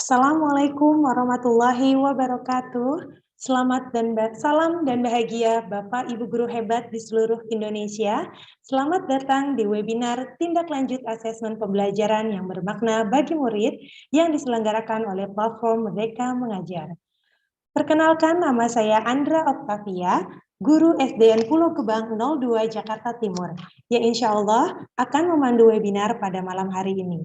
Assalamualaikum warahmatullahi wabarakatuh. Salam dan bahagia Bapak Ibu guru hebat di seluruh Indonesia. Selamat datang di webinar Tindak Lanjut Asesmen Pembelajaran yang Bermakna bagi Murid yang diselenggarakan oleh platform Merdeka Mengajar. Perkenalkan, nama saya Andra Octavia, Guru SDN Pulau Gebang 02 Jakarta Timur, yang insya Allah akan memandu webinar pada malam hari ini.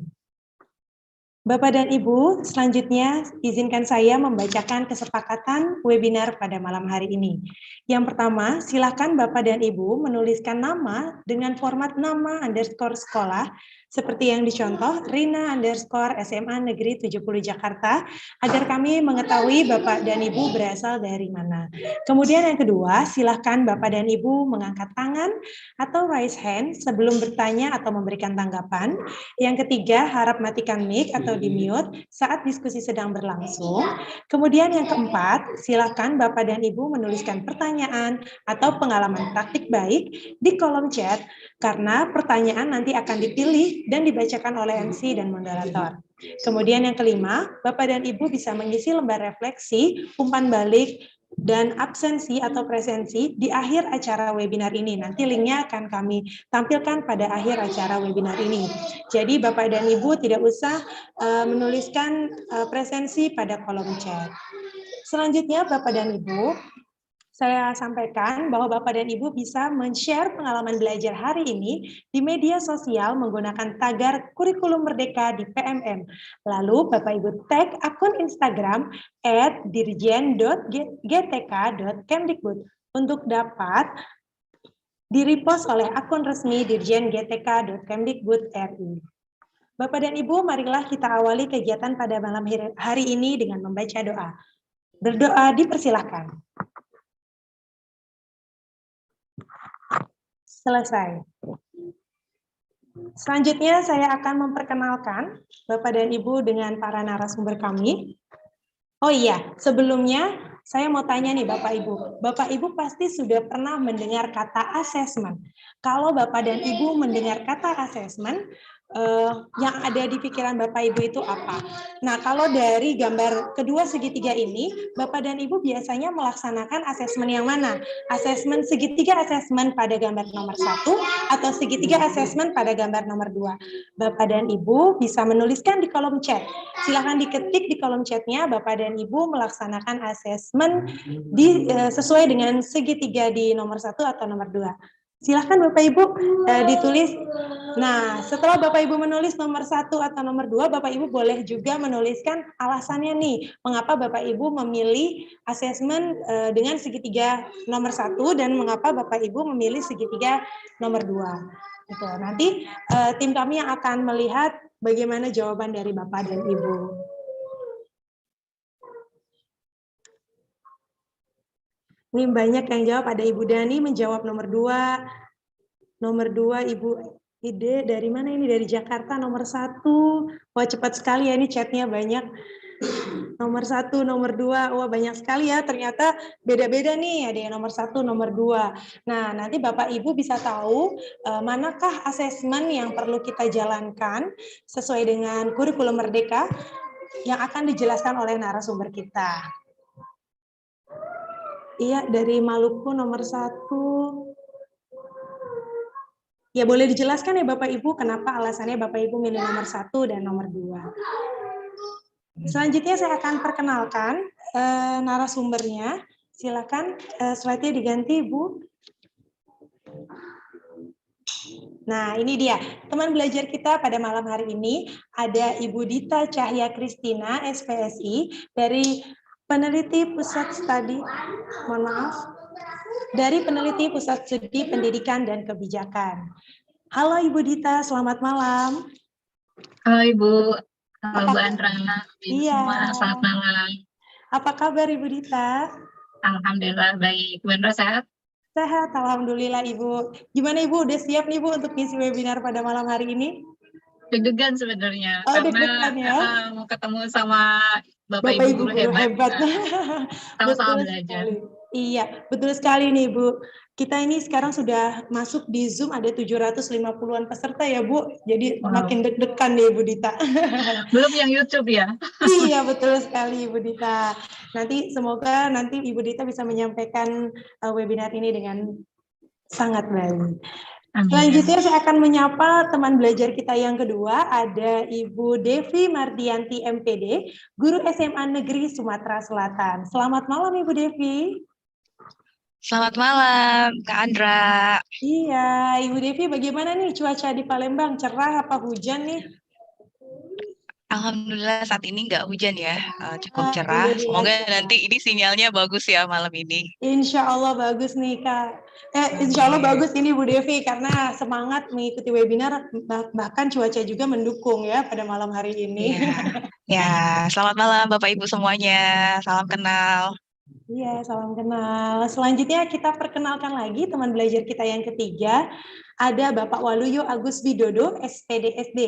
Bapak dan Ibu, selanjutnya izinkan saya membacakan kesepakatan webinar pada malam hari ini. Yang pertama, silakan Bapak dan Ibu menuliskan nama dengan format nama underscore sekolah, seperti yang dicontoh Rina underscore SMA Negeri 70 Jakarta, agar kami mengetahui Bapak dan Ibu berasal dari mana. Kemudian yang kedua, silakan Bapak dan Ibu mengangkat tangan atau raise hand sebelum bertanya atau memberikan tanggapan. Yang ketiga, harap matikan mic atau di-mute saat diskusi sedang berlangsung. Kemudian yang keempat, silakan Bapak dan Ibu menuliskan pertanyaan atau pengalaman praktik baik di kolom chat, karena pertanyaan nanti akan dipilih dan dibacakan oleh MC dan moderator. Kemudian yang kelima, Bapak dan Ibu bisa mengisi lembar refleksi, umpan balik, dan absensi atau presensi di akhir acara webinar ini. Nanti linknya akan kami tampilkan pada akhir acara webinar ini. Jadi Bapak dan Ibu tidak usah menuliskan presensi pada kolom chat. Selanjutnya Bapak dan Ibu, saya sampaikan bahwa Bapak dan Ibu bisa men-share pengalaman belajar hari ini di media sosial menggunakan tagar Kurikulum Merdeka di PMM. Lalu Bapak Ibu tag akun Instagram @dirjen.gtk.kemdikbud untuk dapat di-repost oleh akun resmi dirjen.gtk.kemdikbud RI. Bapak dan Ibu, marilah kita awali kegiatan pada malam hari ini dengan membaca doa. Berdoa dipersilahkan. Selesai. Selanjutnya saya akan memperkenalkan Bapak dan Ibu dengan para narasumber kami. Oh iya, sebelumnya saya mau tanya nih Bapak Ibu. Bapak Ibu pasti sudah pernah mendengar kata asesmen. Kalau Bapak dan Ibu mendengar kata asesmen, yang ada di pikiran Bapak Ibu itu apa? Nah, kalau dari gambar kedua segitiga ini, Bapak dan Ibu biasanya melaksanakan asesmen yang mana? Asesmen segitiga asesmen pada gambar nomor 1 atau segitiga asesmen pada gambar nomor 2? Bapak dan Ibu bisa menuliskan di kolom chat. Silakan diketik di kolom chatnya, Bapak dan Ibu melaksanakan asesmen sesuai dengan segitiga di nomor 1 atau nomor 2. Silahkan Bapak Ibu ditulis. Nah, setelah Bapak Ibu menulis nomor 1 atau nomor 2, Bapak Ibu boleh juga menuliskan alasannya nih, mengapa Bapak Ibu memilih asesmen dengan segitiga nomor 1 dan mengapa Bapak Ibu memilih segitiga nomor 2. Gitu. Nanti tim kami yang akan melihat bagaimana jawaban dari Bapak dan Ibu. Ini banyak yang jawab, ada Ibu Dani menjawab nomor 2. Nomor 2 Ibu Ide dari mana ini? Dari Jakarta. Nomor 1. Wah, cepat sekali ya, ini chatnya banyak. Nomor 1, nomor 2. Wah, banyak sekali ya. Ternyata beda-beda nih. Ada yang nomor 1, nomor 2. Nah, nanti Bapak Ibu bisa tahu manakah asesmen yang perlu kita jalankan sesuai dengan kurikulum Merdeka yang akan dijelaskan oleh narasumber kita. Iya, dari Maluku nomor 1. Ya, boleh dijelaskan ya Bapak Ibu kenapa alasannya Bapak Ibu milih nomor 1 dan nomor 2. Selanjutnya saya akan perkenalkan narasumbernya. Silakan slide-nya diganti, Bu. Nah, ini dia. Teman belajar kita pada malam hari ini ada Ibu Dita Cahya Kristina, SPSI, dari peneliti Pusat Studi, mohon maaf, dari peneliti Pusat Studi Pendidikan dan Kebijakan. Halo Ibu Dita, selamat malam. Halo Ibu, halo Bu Andra, iya. semua, selamat malam. Apa kabar Ibu Dita? Alhamdulillah baik, Bu Andra sehat? Sehat, Alhamdulillah Ibu. Gimana Ibu, udah siap nih Bu untuk ngisi webinar pada malam hari ini? Deg-degan sebenarnya, karena ya? Mau ketemu sama Bapak Ibu guru hebat. Sama-sama belajar. Sekali. Iya, betul sekali nih Bu. Kita ini sekarang sudah masuk di Zoom ada 750-an peserta ya Bu. Jadi makin deg-degan nih Bu Dita. Belum yang YouTube ya? Iya betul sekali Ibu Dita. Semoga nanti Ibu Dita bisa menyampaikan webinar ini dengan sangat baik. Amin. Selanjutnya saya akan menyapa teman belajar kita yang kedua, ada Ibu Devi Mardianti MPD, Guru SMA Negeri Sumatera Selatan. Selamat malam Ibu Devi. Selamat malam, Kak Andra. Iya, Ibu Devi bagaimana nih cuaca di Palembang? Cerah apa hujan nih? Alhamdulillah saat ini nggak hujan ya, cukup cerah. Semoga nanti ini sinyalnya bagus ya malam ini. Insya Allah bagus nih Kak. Insya Allah bagus ini Bu Devi karena semangat mengikuti webinar, bahkan cuaca juga mendukung ya pada malam hari ini. Ya, selamat malam Bapak Ibu semuanya. Salam kenal. Iya, salam kenal. Selanjutnya kita perkenalkan lagi teman belajar kita yang ketiga. Ada Bapak Waluyo Agus Widodo, SPD SD,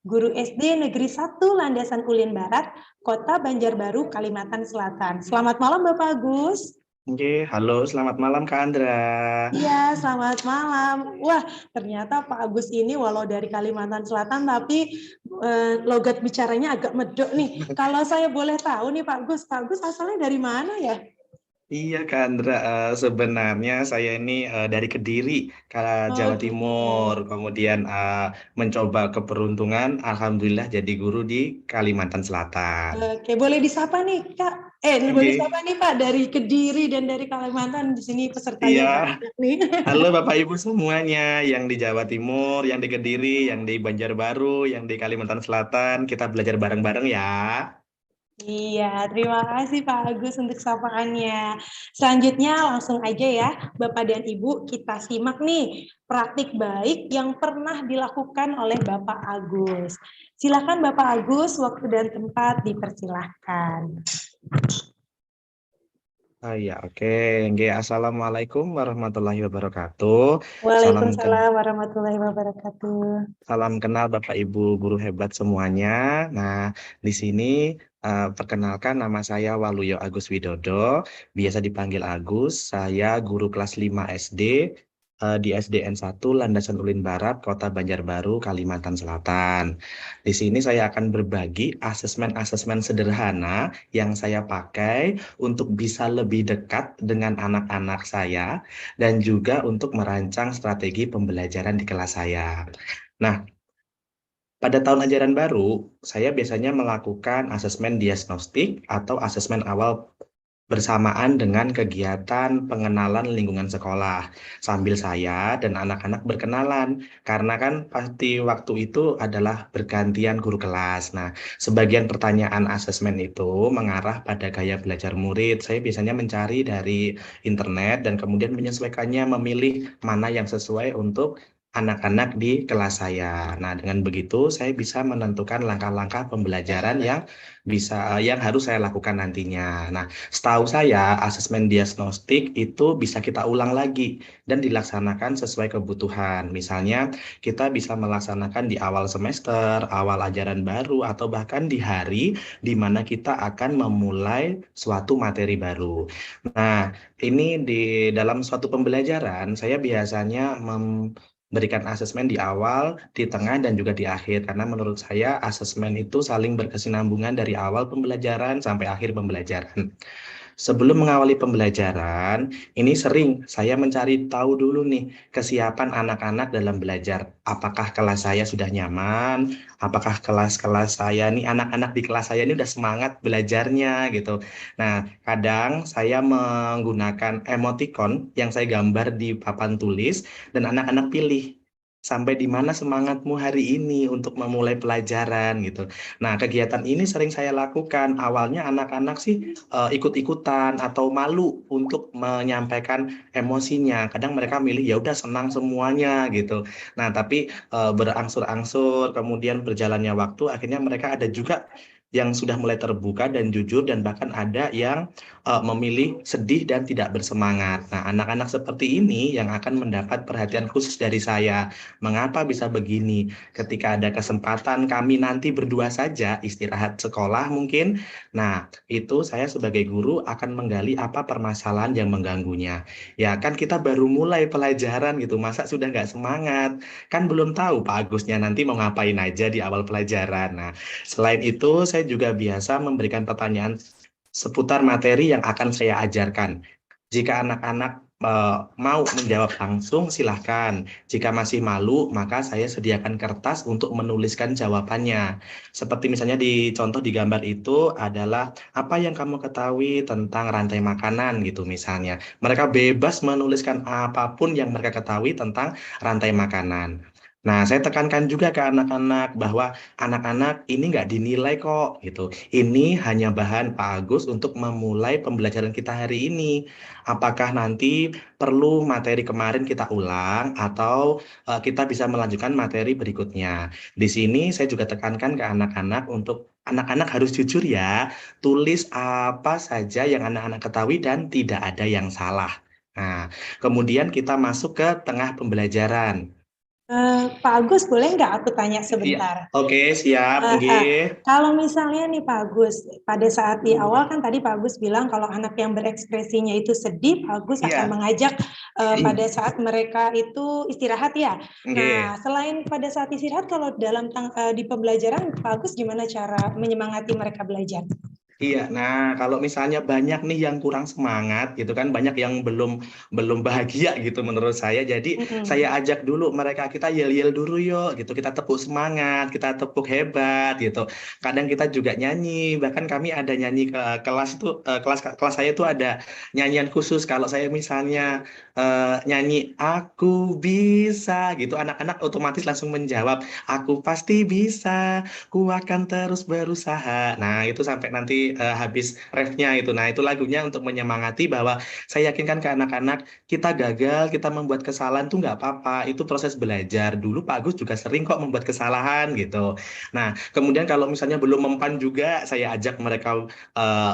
Guru SD Negeri 1 Landasan Ulin Barat, Kota Banjarbaru, Kalimantan Selatan. Selamat malam Bapak Agus. Oke, halo, selamat malam Kak Andra. Iya, selamat malam. Wah, ternyata Pak Agus ini walau dari Kalimantan Selatan, tapi logat bicaranya agak medok nih. Kalau saya boleh tahu nih Pak Agus asalnya dari mana ya? Iya Kak Andra, sebenarnya saya ini dari Kediri, Jawa Timur, kemudian mencoba keberuntungan, alhamdulillah jadi guru di Kalimantan Selatan. Oke, boleh disapa nih Kak? Boleh disapa nih Pak dari Kediri dan dari Kalimantan di sini pesertanya banyak nih. Halo Bapak Ibu semuanya, yang di Jawa Timur, yang di Kediri, yang di Banjarbaru, yang di Kalimantan Selatan, kita belajar bareng-bareng ya. Iya, terima kasih Pak Agus untuk sapaannya. Selanjutnya langsung aja ya, Bapak dan Ibu, kita simak nih praktik baik yang pernah dilakukan oleh Bapak Agus. Silakan Bapak Agus, waktu dan tempat dipersilahkan. Ya, oke. Assalamualaikum warahmatullahi wabarakatuh. Waalaikumsalam warahmatullahi wabarakatuh. Salam kenal Bapak Ibu guru hebat semuanya. Nah, di sini perkenalkan nama saya Waluyo Agus Widodo, biasa dipanggil Agus. Saya guru kelas 5 SD di SDN 1 Landasan Ulin Barat, Kota Banjarbaru, Kalimantan Selatan. Di sini saya akan berbagi asesmen-asesmen sederhana yang saya pakai untuk bisa lebih dekat dengan anak-anak saya dan juga untuk merancang strategi pembelajaran di kelas saya. Nah, pada tahun ajaran baru, saya biasanya melakukan asesmen diagnostik atau asesmen awal bersamaan dengan kegiatan pengenalan lingkungan sekolah. Sambil saya dan anak-anak berkenalan, karena kan pasti waktu itu adalah bergantian guru kelas. Nah, sebagian pertanyaan asesmen itu mengarah pada gaya belajar murid. Saya biasanya mencari dari internet dan kemudian menyesuaikannya, memilih mana yang sesuai untuk anak-anak di kelas saya. Nah, dengan begitu saya bisa menentukan langkah-langkah pembelajaran yang harus saya lakukan nantinya. Nah, setahu saya asesmen diagnostik itu bisa kita ulang lagi dan dilaksanakan sesuai kebutuhan. Misalnya, kita bisa melaksanakan di awal semester, awal ajaran baru, atau bahkan di hari di mana kita akan memulai suatu materi baru. Nah, ini di dalam suatu pembelajaran saya biasanya berikan asesmen di awal, di tengah, dan juga di akhir. Karena menurut saya asesmen itu saling berkesinambungan dari awal pembelajaran sampai akhir pembelajaran. Sebelum mengawali pembelajaran, ini sering saya mencari tahu dulu nih kesiapan anak-anak dalam belajar. Apakah kelas saya sudah nyaman? Apakah kelas-kelas saya nih, anak-anak di kelas saya ini udah semangat belajarnya gitu. Nah, kadang saya menggunakan emoticon yang saya gambar di papan tulis dan anak-anak pilih sampai di mana semangatmu hari ini untuk memulai pelajaran gitu. Nah, kegiatan ini sering saya lakukan. Awalnya anak-anak sih ikut-ikutan atau malu untuk menyampaikan emosinya. Kadang mereka milih ya udah senang semuanya gitu. Nah, tapi berangsur-angsur kemudian berjalannya waktu akhirnya mereka ada juga yang sudah mulai terbuka dan jujur, dan bahkan ada yang memilih sedih dan tidak bersemangat. Nah, anak-anak seperti ini yang akan mendapat perhatian khusus dari saya. Mengapa bisa begini? Ketika ada kesempatan kami nanti berdua saja istirahat sekolah mungkin, nah itu saya sebagai guru akan menggali apa permasalahan yang mengganggunya. Ya kan kita baru mulai pelajaran gitu, masa sudah nggak semangat? Kan belum tahu Pak Agusnya nanti mau ngapain aja di awal pelajaran. Nah, selain itu, saya juga biasa memberikan pertanyaan seputar materi yang akan saya ajarkan. Jika anak-anak mau menjawab langsung, silahkan. Jika masih malu, maka saya sediakan kertas untuk menuliskan jawabannya. Seperti misalnya di contoh di gambar itu adalah apa yang kamu ketahui tentang rantai makanan gitu misalnya. Mereka bebas menuliskan apapun yang mereka ketahui tentang rantai makanan. Nah, saya tekankan juga ke anak-anak bahwa anak-anak ini nggak dinilai kok gitu. Ini hanya bahan Pak Agus untuk memulai pembelajaran kita hari ini. Apakah nanti perlu materi kemarin kita ulang atau kita bisa melanjutkan materi berikutnya. Di sini saya juga tekankan ke anak-anak untuk anak-anak harus jujur ya, tulis apa saja yang anak-anak ketahui dan tidak ada yang salah. Nah, kemudian kita masuk ke tengah pembelajaran. Pak Agus, boleh nggak aku tanya Iya, sebentar? oke, siap, nggih. Kalau misalnya nih Pak Agus, pada saat di awal kan tadi Pak Agus bilang kalau anak yang berekspresinya itu sedih, Pak Agus akan Iya, mengajak pada saat mereka itu istirahat ya. Nah, nggih. selain pada saat istirahat, kalau di pembelajaran, Pak Agus gimana cara menyemangati mereka belajar? Iya, nah kalau misalnya banyak nih yang kurang semangat gitu kan, banyak yang belum belum bahagia gitu menurut saya. Jadi saya ajak dulu mereka, kita yel-yel dulu yuk gitu, kita tepuk semangat, kita tepuk hebat gitu. Kadang kita juga nyanyi, bahkan kami ada nyanyi ke kelas itu kelas saya itu ada nyanyian khusus kalau saya misalnya nyanyi aku bisa gitu, anak-anak otomatis langsung menjawab, aku pasti bisa. Ku akan terus berusaha. Nah, itu sampai nanti habis refnya itu. Nah, itu lagunya untuk menyemangati bahwa saya yakinkan ke anak-anak, kita gagal, kita membuat kesalahan tuh nggak apa-apa. Itu proses belajar. Dulu Pak Agus juga sering kok membuat kesalahan gitu. Nah, kemudian kalau misalnya belum mempan juga, saya ajak mereka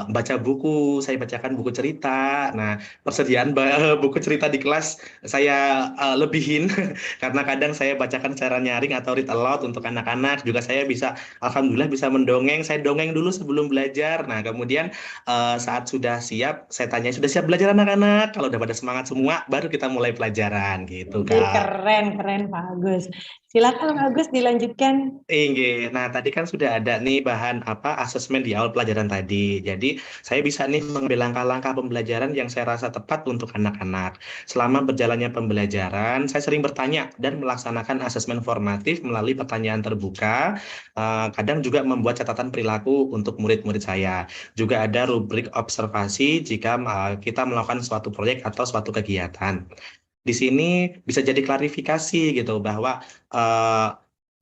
baca buku, saya bacakan buku cerita. Nah, persediaan buku cerita di kelas saya lebihin karena kadang saya bacakan secara nyaring atau read aloud untuk anak-anak. Juga saya bisa alhamdulillah bisa mendongeng. Saya dongeng dulu sebelum belajar. Nah, kemudian saat sudah siap, saya tanya, sudah siap belajar anak-anak? Kalau udah pada semangat semua, baru kita mulai pelajaran gitu, Kak. Keren Pak Agus. Silakan Pak Agus dilanjutkan. Inggih. Nah, tadi kan sudah ada nih bahan apa asesmen di awal pelajaran tadi. Jadi, saya bisa nih mengambil langkah-langkah pembelajaran yang saya rasa tepat untuk anak-anak. Selama berjalannya pembelajaran, saya sering bertanya dan melaksanakan asesmen formatif melalui pertanyaan terbuka. Kadang juga membuat catatan perilaku untuk murid-murid saya. Juga ada rubrik observasi jika kita melakukan suatu proyek atau suatu kegiatan. Di sini bisa jadi klarifikasi gitu bahwa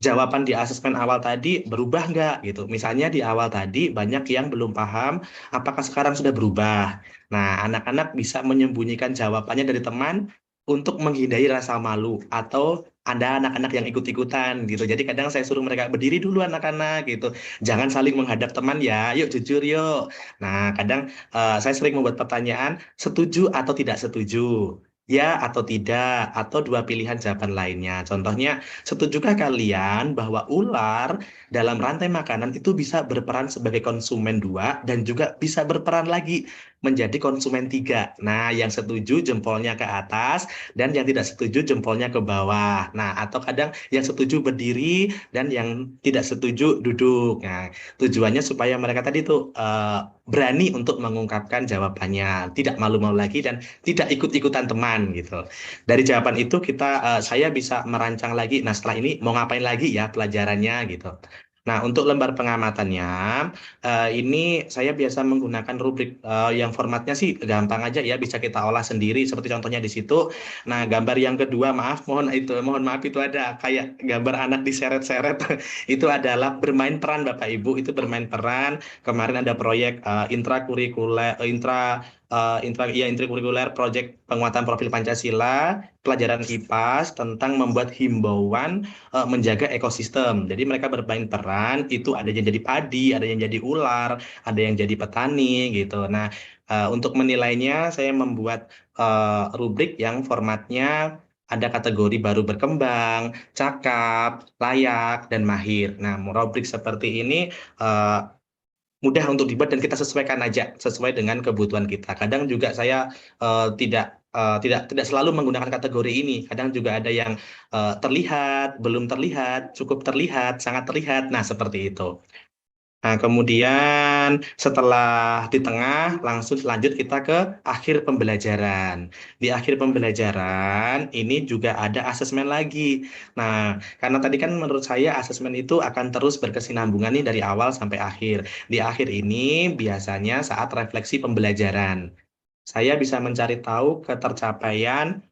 jawaban di asesmen awal tadi berubah nggak gitu. Misalnya di awal tadi banyak yang belum paham, apakah sekarang sudah berubah. Nah, anak-anak bisa menyembunyikan jawabannya dari teman untuk menghindari rasa malu, atau ada anak-anak yang ikut-ikutan gitu. Jadi kadang saya suruh mereka berdiri dulu anak-anak gitu. Jangan saling menghadap teman ya. Yuk jujur yuk. Nah, kadang saya sering membuat pertanyaan, setuju atau tidak setuju? Ya atau tidak, atau dua pilihan jawaban lainnya. Contohnya, setujukah kalian bahwa ular dalam rantai makanan itu bisa berperan sebagai konsumen dua dan juga bisa berperan lagi menjadi konsumen tiga? Nah, yang setuju jempolnya ke atas dan yang tidak setuju jempolnya ke bawah. Nah, atau kadang yang setuju berdiri dan yang tidak setuju duduk. Nah, tujuannya supaya mereka tadi tuh berani untuk mengungkapkan jawabannya, tidak malu-malu lagi dan tidak ikut-ikutan teman gitu. Dari jawaban itu saya bisa merancang lagi. Nah, setelah ini mau ngapain lagi ya pelajarannya gitu. Nah, untuk lembar pengamatannya, ini saya biasa menggunakan rubrik yang formatnya sih gampang aja ya, bisa kita olah sendiri seperti contohnya di situ. Nah, gambar yang kedua, mohon maaf itu ada kayak gambar anak diseret-seret. Itu adalah bermain peran Bapak Ibu, itu bermain peran. Kemarin ada proyek intrakurikuler, intra intrakurikuler proyek penguatan profil Pancasila, pelajaran IPAS tentang membuat himbauan menjaga ekosistem. Jadi mereka bermain peran, itu ada yang jadi padi, ada yang jadi ular, ada yang jadi petani gitu. Nah, untuk menilainya saya membuat rubrik yang formatnya ada kategori baru berkembang, cakap, layak, dan mahir. Nah, rubrik seperti ini eh, mudah untuk dibuat dan kita sesuaikan aja sesuai dengan kebutuhan kita. Kadang juga saya tidak selalu menggunakan kategori ini. Kadang juga ada yang terlihat, belum terlihat, cukup terlihat, sangat terlihat. Nah, seperti itu. Nah, kemudian setelah di tengah, langsung lanjut kita ke akhir pembelajaran. Di akhir pembelajaran, ini juga ada asesmen lagi. Nah, karena tadi kan menurut saya asesmen itu akan terus berkesinambungan nih dari awal sampai akhir. Di akhir ini biasanya saat refleksi pembelajaran. Saya bisa mencari tahu ketercapaian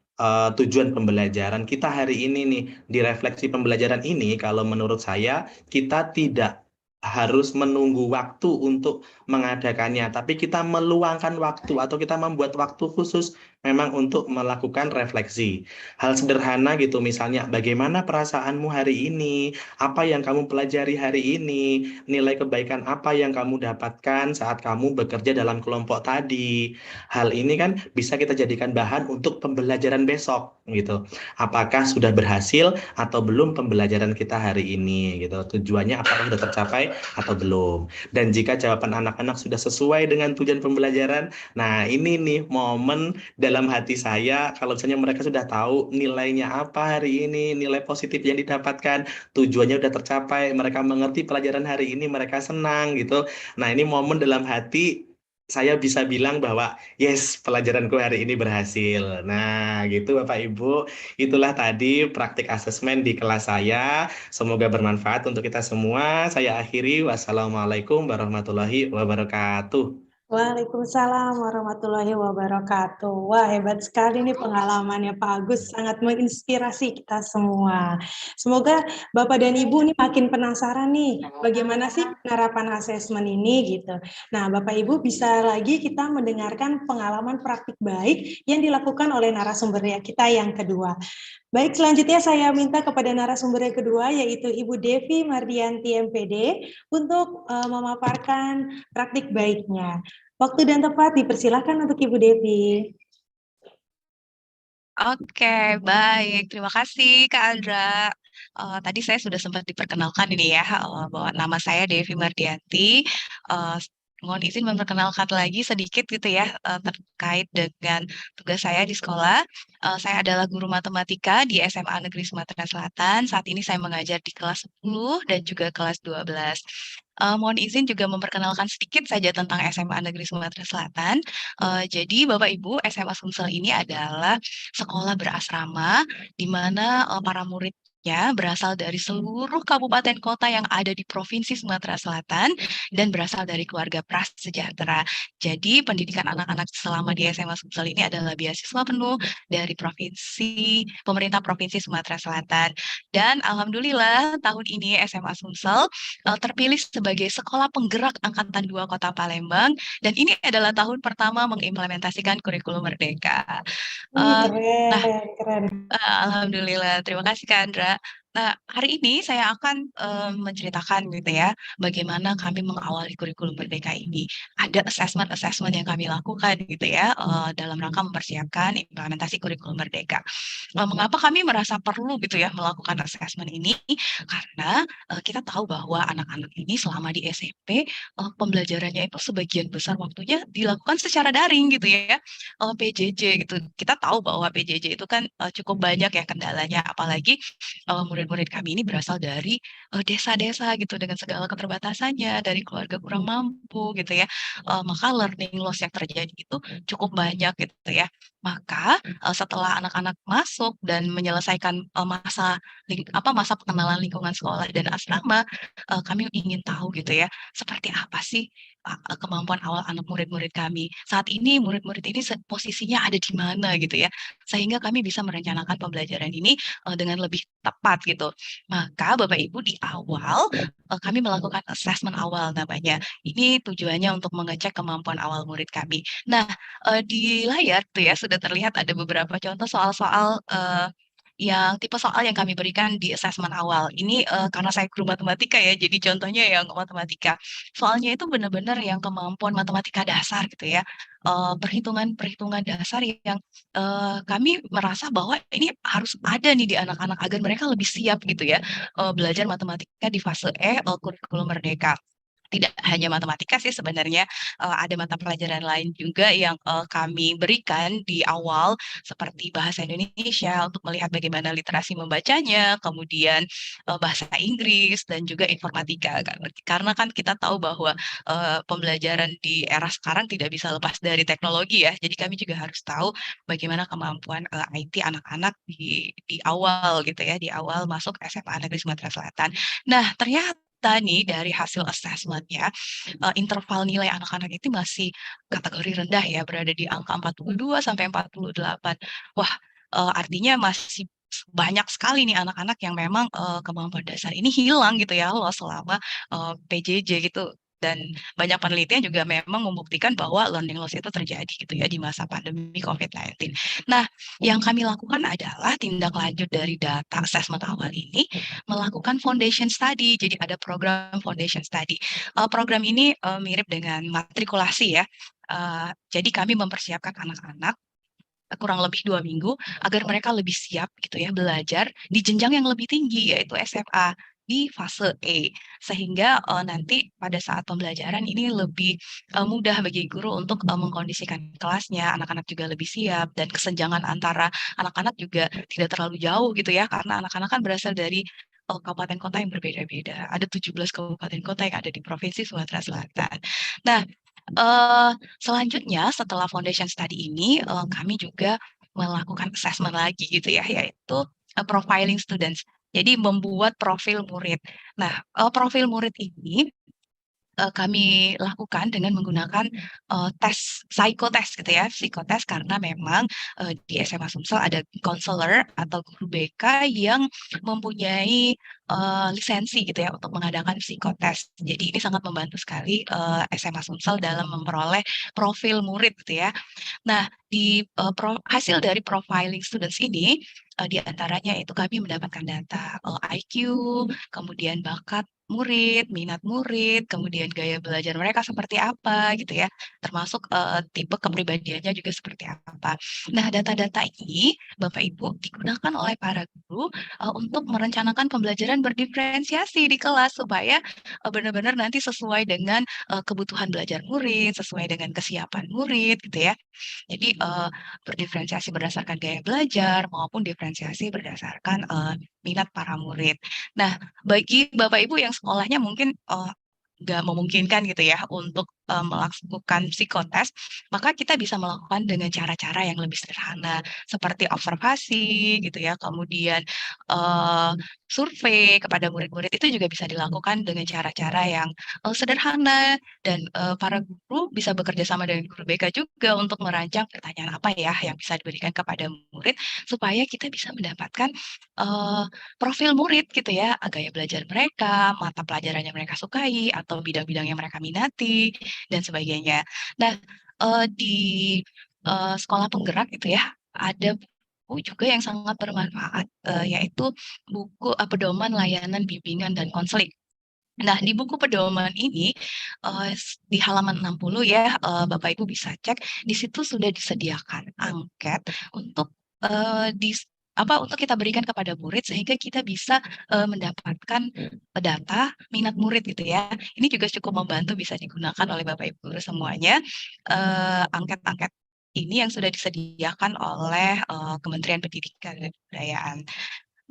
tujuan pembelajaran kita hari ini nih. Di refleksi pembelajaran ini, kalau menurut saya, kita tidak harus menunggu waktu untuk mengadakannya, tapi kita meluangkan waktu atau kita membuat waktu khusus memang untuk melakukan refleksi. Hal sederhana gitu, misalnya bagaimana perasaanmu hari ini, apa yang kamu pelajari hari ini, nilai kebaikan apa yang kamu dapatkan saat kamu bekerja dalam kelompok tadi. Hal ini kan bisa kita jadikan bahan untuk pembelajaran besok gitu. Apakah sudah berhasil atau belum pembelajaran kita hari ini gitu. Tujuannya apakah sudah tercapai atau belum. Dan jika jawaban anak-anak sudah sesuai dengan tujuan pembelajaran, nah ini nih momen dalam hati saya kalau misalnya mereka sudah tahu nilainya apa hari ini, nilai positif yang didapatkan, tujuannya sudah tercapai, mereka mengerti pelajaran hari ini, mereka senang gitu. Nah, ini momen dalam hati saya bisa bilang bahwa yes, pelajaranku hari ini berhasil. Nah, gitu Bapak Ibu. Itulah tadi praktik asesmen di kelas saya. Semoga bermanfaat untuk kita semua. Saya akhiri. Wassalamualaikum warahmatullahi wabarakatuh. Waalaikumsalam warahmatullahi wabarakatuh. Wah, hebat sekali nih pengalamannya Pak Agus, sangat menginspirasi kita semua. Semoga Bapak dan Ibu nih makin penasaran nih, bagaimana sih penerapan asesmen ini gitu. Nah, Bapak Ibu bisa lagi kita mendengarkan pengalaman praktik baik yang dilakukan oleh narasumber kita yang kedua. Baik, selanjutnya saya minta kepada narasumber yang kedua, yaitu Ibu Devi Mardianti MPD, untuk memaparkan praktik baiknya. Waktu dan tempat dipersilakan untuk Ibu Devi. Oke, baik. Terima kasih, Kak Andra. Tadi saya sudah sempat diperkenalkan ini ya, bahwa nama saya Devi Mardianti. Uh, Mohon izin memperkenalkan lagi sedikit gitu ya, terkait dengan tugas saya di sekolah. Saya adalah guru matematika di SMA Negeri Sumatera Selatan. Saat ini saya mengajar di kelas 10 dan juga kelas 12. Mohon izin juga memperkenalkan sedikit saja tentang SMA Negeri Sumatera Selatan. Jadi Bapak Ibu, SMA Sumsel ini adalah sekolah berasrama di mana para muridnya berasal dari seluruh kabupaten kota yang ada di Provinsi Sumatera Selatan dan berasal dari keluarga prasejahtera. Jadi pendidikan anak-anak selama di SMA Sumsel ini adalah beasiswa penuh dari pemerintah Provinsi Sumatera Selatan. Dan alhamdulillah tahun ini SMA Sumsel terpilih sebagai sekolah penggerak Angkatan 2 Kota Palembang dan ini adalah tahun pertama mengimplementasikan kurikulum Merdeka. Uh, nah, Keren. Alhamdulillah, terima kasih Kak Andra. Nah, hari ini saya akan menceritakan gitu ya, bagaimana kami mengawali kurikulum Merdeka ini. Ada assessment yang kami lakukan gitu ya, dalam rangka mempersiapkan implementasi kurikulum Merdeka. Mengapa kami merasa perlu gitu ya melakukan assessment ini? Karena kita tahu bahwa anak-anak ini selama di SMP pembelajarannya itu sebagian besar waktunya dilakukan secara daring gitu ya, PJJ gitu. Kita tahu bahwa PJJ itu kan cukup banyak ya kendalanya, apalagi murid-murid kami ini berasal dari desa-desa gitu dengan segala keterbatasannya, dari keluarga kurang mampu gitu ya. Maka learning loss yang terjadi itu cukup banyak gitu ya. Maka, setelah anak-anak masuk dan menyelesaikan, masa pengenalan lingkungan sekolah dan asrama, kami ingin tahu gitu ya, seperti apa sih, kemampuan awal anak murid-murid kami. Saat ini murid-murid ini posisinya ada di mana gitu ya, sehingga kami bisa merencanakan pembelajaran ini, dengan lebih tepat gitu. Maka Bapak Ibu di awal, kami melakukan assessment awal namanya. Ini tujuannya untuk mengecek kemampuan awal murid kami. Nah, di layar tuh ya sudah terlihat ada beberapa contoh soal-soal, yang tipe soal yang kami berikan di asesmen awal. Ini, karena saya guru matematika ya, jadi contohnya yang matematika. Soalnya itu benar-benar yang kemampuan matematika dasar gitu ya, perhitungan-perhitungan dasar yang, kami merasa bahwa ini harus ada nih di anak-anak agar mereka lebih siap gitu ya, belajar matematika di fase E, kurikulum merdeka. Tidak hanya matematika sih sebenarnya, ada mata pelajaran lain juga yang, kami berikan di awal, seperti bahasa Indonesia untuk melihat bagaimana literasi membacanya, kemudian, bahasa Inggris dan juga informatika. Karena kan kita tahu bahwa, pembelajaran di era sekarang tidak bisa lepas dari teknologi ya, jadi kami juga harus tahu bagaimana kemampuan, IT anak-anak di awal gitu ya, di awal masuk SMA Negeri Sumatera Selatan. Nah, ternyata nih dari hasil asesmennya, interval nilai anak-anak itu masih kategori rendah ya, berada di angka 42 sampai 48. Wah, artinya masih banyak sekali nih anak-anak yang memang, kemampuan dasar ini hilang gitu ya loh selama, PJJ gitu. Dan banyak penelitian juga memang membuktikan bahwa learning loss itu terjadi gitu ya di masa pandemi COVID-19. Nah, yang kami lakukan adalah tindak lanjut dari data assessment awal ini, melakukan foundation study. Jadi ada program foundation study. Program ini, mirip dengan matrikulasi ya. Jadi kami mempersiapkan anak-anak, kurang lebih 2 minggu agar mereka lebih siap gitu ya belajar di jenjang yang lebih tinggi yaitu SMA di fase E. Sehingga, nanti pada saat pembelajaran ini lebih, mudah bagi guru untuk, mengkondisikan kelasnya, anak-anak juga lebih siap dan kesenjangan antara anak-anak juga tidak terlalu jauh gitu ya, karena anak-anak kan berasal dari, kabupaten kota yang berbeda-beda. Ada 17 kabupaten kota yang ada di Provinsi Sumatera Selatan. Nah, eee, selanjutnya setelah foundation study ini, kami juga melakukan assessment lagi gitu ya, yaitu, profiling students. Jadi membuat profil murid. Nah, profil murid ini, kami lakukan dengan menggunakan, tes psikotes gitu ya, psikotes karena memang, di SMA Sumsel ada konselor atau guru BK yang mempunyai, lisensi gitu ya untuk mengadakan psikotes. Jadi ini sangat membantu sekali, SMA Sumsel dalam memperoleh profil murid gitu ya. Nah, hasil dari profiling students ini, di antaranya itu kami mendapatkan data, IQ, kemudian bakat murid, minat murid, kemudian gaya belajar mereka seperti apa gitu ya, termasuk, tipe kepribadiannya juga seperti apa. Nah, data-data ini Bapak Ibu digunakan oleh para guru, untuk merencanakan pembelajaran berdiferensiasi di kelas supaya, benar-benar nanti sesuai dengan, kebutuhan belajar murid, sesuai dengan kesiapan murid gitu ya. Jadi, berdiferensiasi berdasarkan gaya belajar maupun diferensiasi berdasarkan, minat para murid. Nah, bagi Bapak Ibu yang sekolahnya mungkin, nggak memungkinkan gitu ya untuk, melakukan psikotes, maka kita bisa melakukan dengan cara-cara yang lebih sederhana, seperti observasi gitu ya, kemudian, eee, survei kepada murid-murid itu juga bisa dilakukan dengan cara-cara yang, sederhana dan, para guru bisa bekerja sama dengan guru BK juga untuk merancang pertanyaan apa ya yang bisa diberikan kepada murid, supaya kita bisa mendapatkan, profil murid gitu ya, gaya belajar mereka, mata pelajaran yang mereka sukai, atau bidang-bidang yang mereka minati, dan sebagainya. Nah, di, sekolah penggerak itu ya, ada buku juga yang sangat bermanfaat, yaitu buku, Pedoman Layanan Bimbingan dan Konseling. Nah, di buku pedoman ini, di halaman 60 ya, Bapak Ibu bisa cek, di situ sudah disediakan angket untuk, untuk kita berikan kepada murid sehingga kita bisa, mendapatkan, data minat murid gitu ya. Ini juga cukup membantu bisa digunakan oleh Bapak Ibu guru semuanya, angket-angket ini yang sudah disediakan oleh, Kementerian Pendidikan dan Kebudayaan.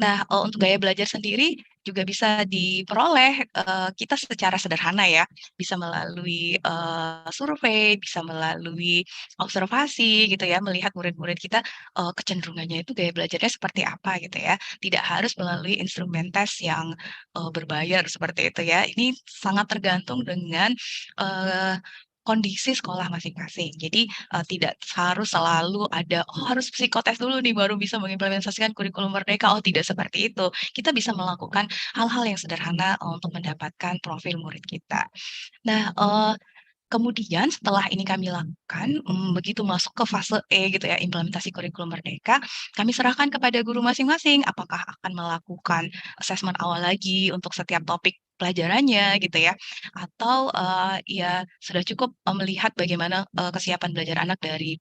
Nah, untuk gaya belajar sendiri juga bisa diperoleh, kita secara sederhana ya, bisa melalui, survei, bisa melalui observasi gitu ya, melihat murid-murid kita, kecenderungannya itu gaya belajarnya seperti apa gitu ya. Tidak harus melalui instrumen tes yang, berbayar seperti itu ya. Ini sangat tergantung dengan, eee, kondisi sekolah masing-masing. Jadi, tidak harus selalu ada, "Oh harus psikotes dulu nih baru bisa mengimplementasikan kurikulum Merdeka." Oh tidak seperti itu. Kita bisa melakukan hal-hal yang sederhana untuk mendapatkan profil murid kita. Nah, kemudian setelah ini kami lakukan, begitu masuk ke fase E gitu ya, implementasi kurikulum Merdeka, kami serahkan kepada guru masing-masing, apakah akan melakukan asesmen awal lagi untuk setiap topik pelajarannya gitu ya, atau, ya sudah cukup, melihat bagaimana, kesiapan belajar anak dari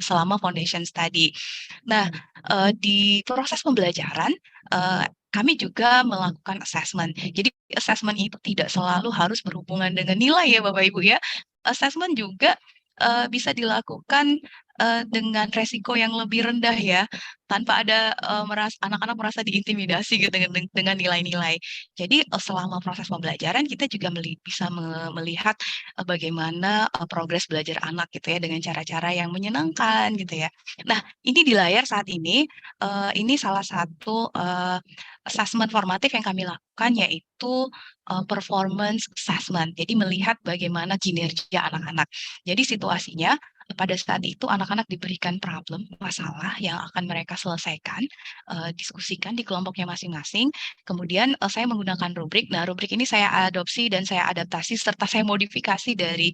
selama foundation study. Nah, di proses pembelajaran, kami juga melakukan assessment. Jadi assessment itu tidak selalu harus berhubungan dengan nilai ya Bapak Ibu ya. Assessment juga, bisa dilakukan, dengan resiko yang lebih rendah ya, tanpa ada, anak-anak merasa diintimidasi gitu dengan nilai-nilai. Jadi, selama proses pembelajaran kita juga bisa melihat, bagaimana, progres belajar anak gitu ya, dengan cara-cara yang menyenangkan gitu ya. Nah, ini di layar saat ini salah satu, assessment formatif yang kami lakukan yaitu, performance assessment. Jadi melihat bagaimana kinerja anak-anak. Jadi situasinya, pada saat itu anak-anak diberikan problem, masalah yang akan mereka selesaikan, diskusikan di kelompoknya masing-masing. Kemudian, saya menggunakan rubrik. Nah, rubrik ini saya adopsi dan saya adaptasi serta saya modifikasi dari,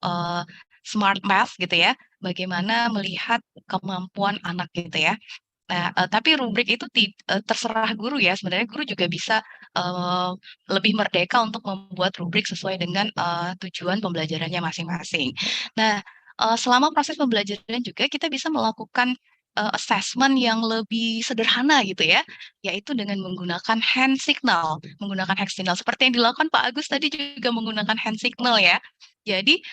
eee, Smart Math gitu ya, bagaimana melihat kemampuan anak gitu ya. Nah, tapi rubrik itu terserah guru ya, sebenarnya guru juga bisa, eee, lebih merdeka untuk membuat rubrik sesuai dengan, tujuan pembelajarannya masing-masing. Nah, selama proses pembelajaran juga kita bisa melakukan, assessment yang lebih sederhana gitu ya, yaitu dengan menggunakan hand signal, seperti yang dilakukan Pak Agus tadi juga menggunakan hand signal ya. Jadi,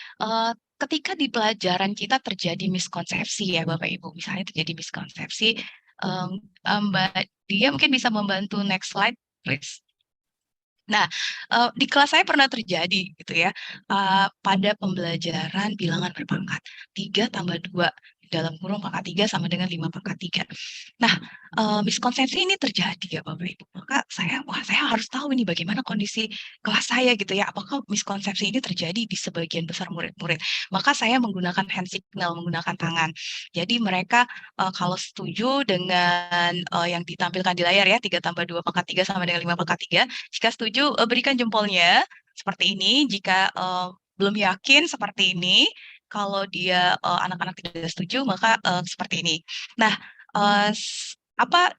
ketika di pelajaran kita terjadi miskonsepsi ya Bapak Ibu, misalnya terjadi miskonsepsi. Mmm, Mbak Dia mungkin bisa membantu next slide, please. Nah, di kelas saya pernah terjadi gitu ya, pada pembelajaran bilangan berpangkat, 3 tambah 2 dalam kurung pangkat 3 sama dengan 5 pangkat 3. Nah, miskonsepsi ini terjadi ya Bapak Ibu, maka saya harus tahu ini bagaimana kondisi kelas saya gitu ya, apakah miskonsepsi ini terjadi di sebagian besar murid-murid. Maka saya menggunakan hand signal, menggunakan tangan. Jadi mereka, kalau setuju dengan, yang ditampilkan di layar ya, 3 tambah 2 pangkat 3 sama dengan 5 pangkat 3. Jika setuju, berikan jempolnya, seperti ini. Jika, belum yakin, seperti ini. Kalau dia, anak-anak tidak setuju, maka, seperti ini. Nah, apa,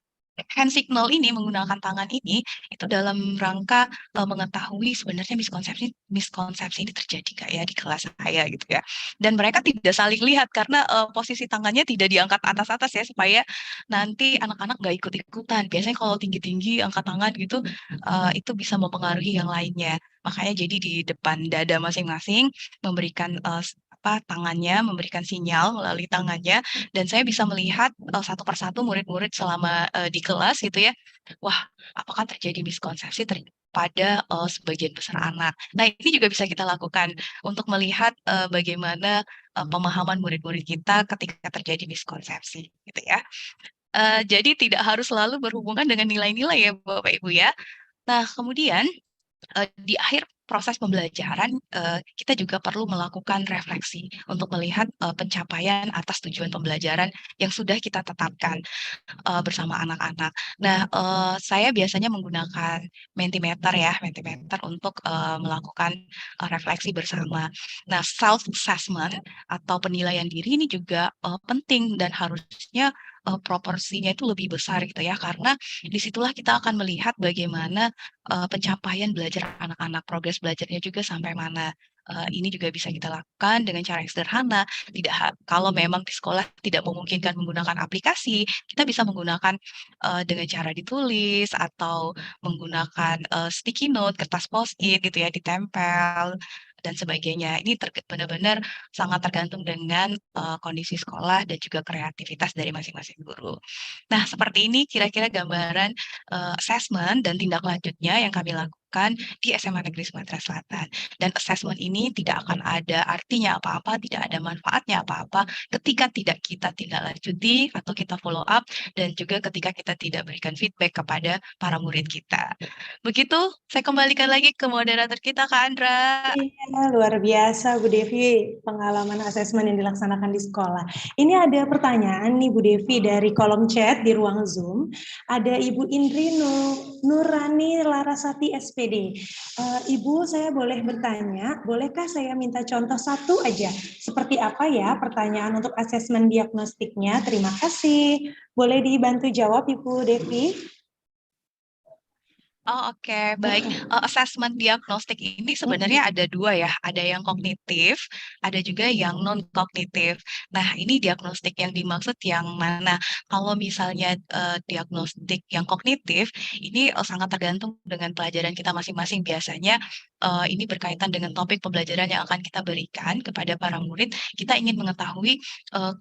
hand signal ini, menggunakan tangan ini, itu dalam rangka, mengetahui sebenarnya miskonsepsi miskonsepsi ini terjadi nggak ya di kelas saya gitu ya. Dan mereka tidak saling lihat karena, posisi tangannya tidak diangkat atas-atas ya, supaya nanti anak-anak nggak ikut-ikutan. Biasanya kalau tinggi-tinggi angkat tangan gitu, itu bisa mempengaruhi yang lainnya. Makanya jadi di depan dada masing-masing memberikan, tangannya, memberikan sinyal melalui tangannya, dan saya bisa melihat, satu persatu murid-murid selama, di kelas gitu ya. Wah, apakah terjadi miskonsepsi pada, sebagian besar anak. Nah, ini juga bisa kita lakukan untuk melihat, bagaimana, pemahaman murid-murid kita ketika terjadi miskonsepsi gitu ya. Jadi tidak harus selalu berhubungan dengan nilai-nilai ya Bapak Ibu ya. Nah kemudian, di akhir proses pembelajaran, kita juga perlu melakukan refleksi untuk melihat, pencapaian atas tujuan pembelajaran yang sudah kita tetapkan, bersama anak-anak. Nah, saya biasanya menggunakan Mentimeter ya, Mentimeter untuk, melakukan, refleksi bersama. Nah, self assessment atau penilaian diri ini juga, penting dan harusnya, proporsinya itu lebih besar gitu ya, karena disitulah kita akan melihat bagaimana, pencapaian belajar anak-anak, progres belajarnya juga sampai mana. Ini juga bisa kita lakukan dengan cara yang sederhana, kalau memang di sekolah tidak memungkinkan menggunakan aplikasi, kita bisa menggunakan, dengan cara ditulis atau menggunakan, sticky note, kertas Post-it gitu ya, ditempel dan sebagainya. Ini benar-benar sangat tergantung dengan kondisi sekolah dan juga kreativitas dari masing-masing guru. Nah, seperti ini kira-kira gambaran assessment dan tindak lanjutnya yang kami lakukan di SMA Negeri Sumatera Selatan. Dan assessment ini tidak akan ada artinya apa-apa, tidak ada manfaatnya apa-apa ketika tidak kita tindak lanjuti atau kita follow up, dan juga ketika kita tidak berikan feedback kepada para murid kita. Begitu, saya kembalikan lagi ke moderator kita, Kak Andra. Iya, luar biasa Bu Devi pengalaman asesmen yang dilaksanakan di sekolah. Ini ada pertanyaan nih Bu Devi dari kolom chat di ruang Zoom. Ada Ibu Indri Nurani Larasati SPD. Ibu, saya boleh bertanya, bolehkah saya minta contoh satu aja? Seperti apa ya pertanyaan untuk asesmen diagnostiknya? Terima kasih. Boleh dibantu jawab Ibu Devi? Oh, oke, baik. Assessment diagnostik ini sebenarnya ada dua ya, ada yang kognitif, ada juga yang non-kognitif. Nah, ini diagnostik yang dimaksud yang mana? Kalau misalnya diagnostik yang kognitif, ini sangat tergantung dengan pelajaran kita masing-masing. Biasanya ini berkaitan dengan topik pembelajaran yang akan kita berikan kepada para murid. Kita ingin mengetahui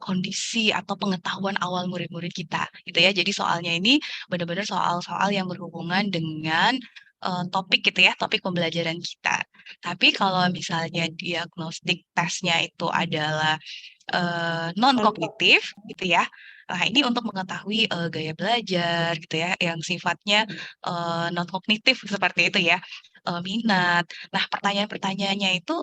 kondisi atau pengetahuan awal murid-murid kita, gitu ya. Jadi soalnya ini benar-benar soal-soal yang berhubungan dengan topik gitu ya, topik pembelajaran kita. Tapi kalau misalnya diagnostik tesnya itu adalah non-kognitif gitu ya. Nah, ini untuk mengetahui gaya belajar gitu ya, yang sifatnya non-kognitif seperti itu ya, minat. Nah, pertanyaan-pertanyaannya itu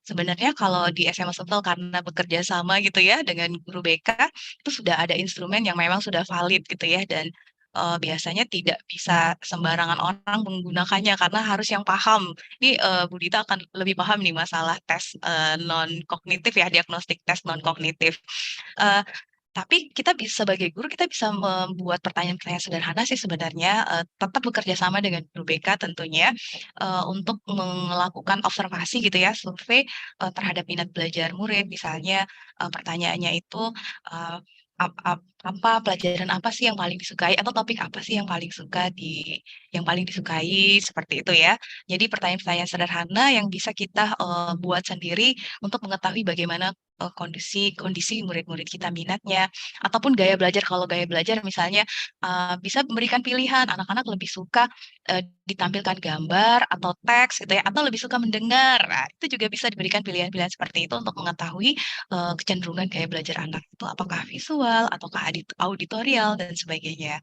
sebenarnya kalau di SMA Sumsel karena bekerja sama gitu ya dengan guru BK, itu sudah ada instrumen yang memang sudah valid gitu ya, dan biasanya tidak bisa sembarangan orang menggunakannya karena harus yang paham. Ini Bu Dita akan lebih paham nih masalah tes non-kognitif ya, diagnostik tes non-kognitif. Eh, tapi kita bisa sebagai guru kita bisa membuat pertanyaan-pertanyaan sederhana sih sebenarnya, tetap bekerja sama dengan guru BK tentunya, untuk melakukan observasi gitu ya, survei terhadap minat belajar murid. Misalnya pertanyaannya itu eh, apa pelajaran apa sih yang paling disukai atau topik apa sih yang paling disukai seperti itu ya. Jadi pertanyaan-pertanyaan sederhana yang bisa kita buat sendiri untuk mengetahui bagaimana kondisi murid-murid kita minatnya, ataupun gaya belajar. Kalau gaya belajar misalnya bisa memberikan pilihan, anak-anak lebih suka ditampilkan gambar atau teks gitu ya, atau lebih suka mendengar. Nah, itu juga bisa diberikan pilihan-pilihan seperti itu untuk mengetahui kecenderungan gaya belajar anak itu apakah visual ataukah auditorial dan sebagainya.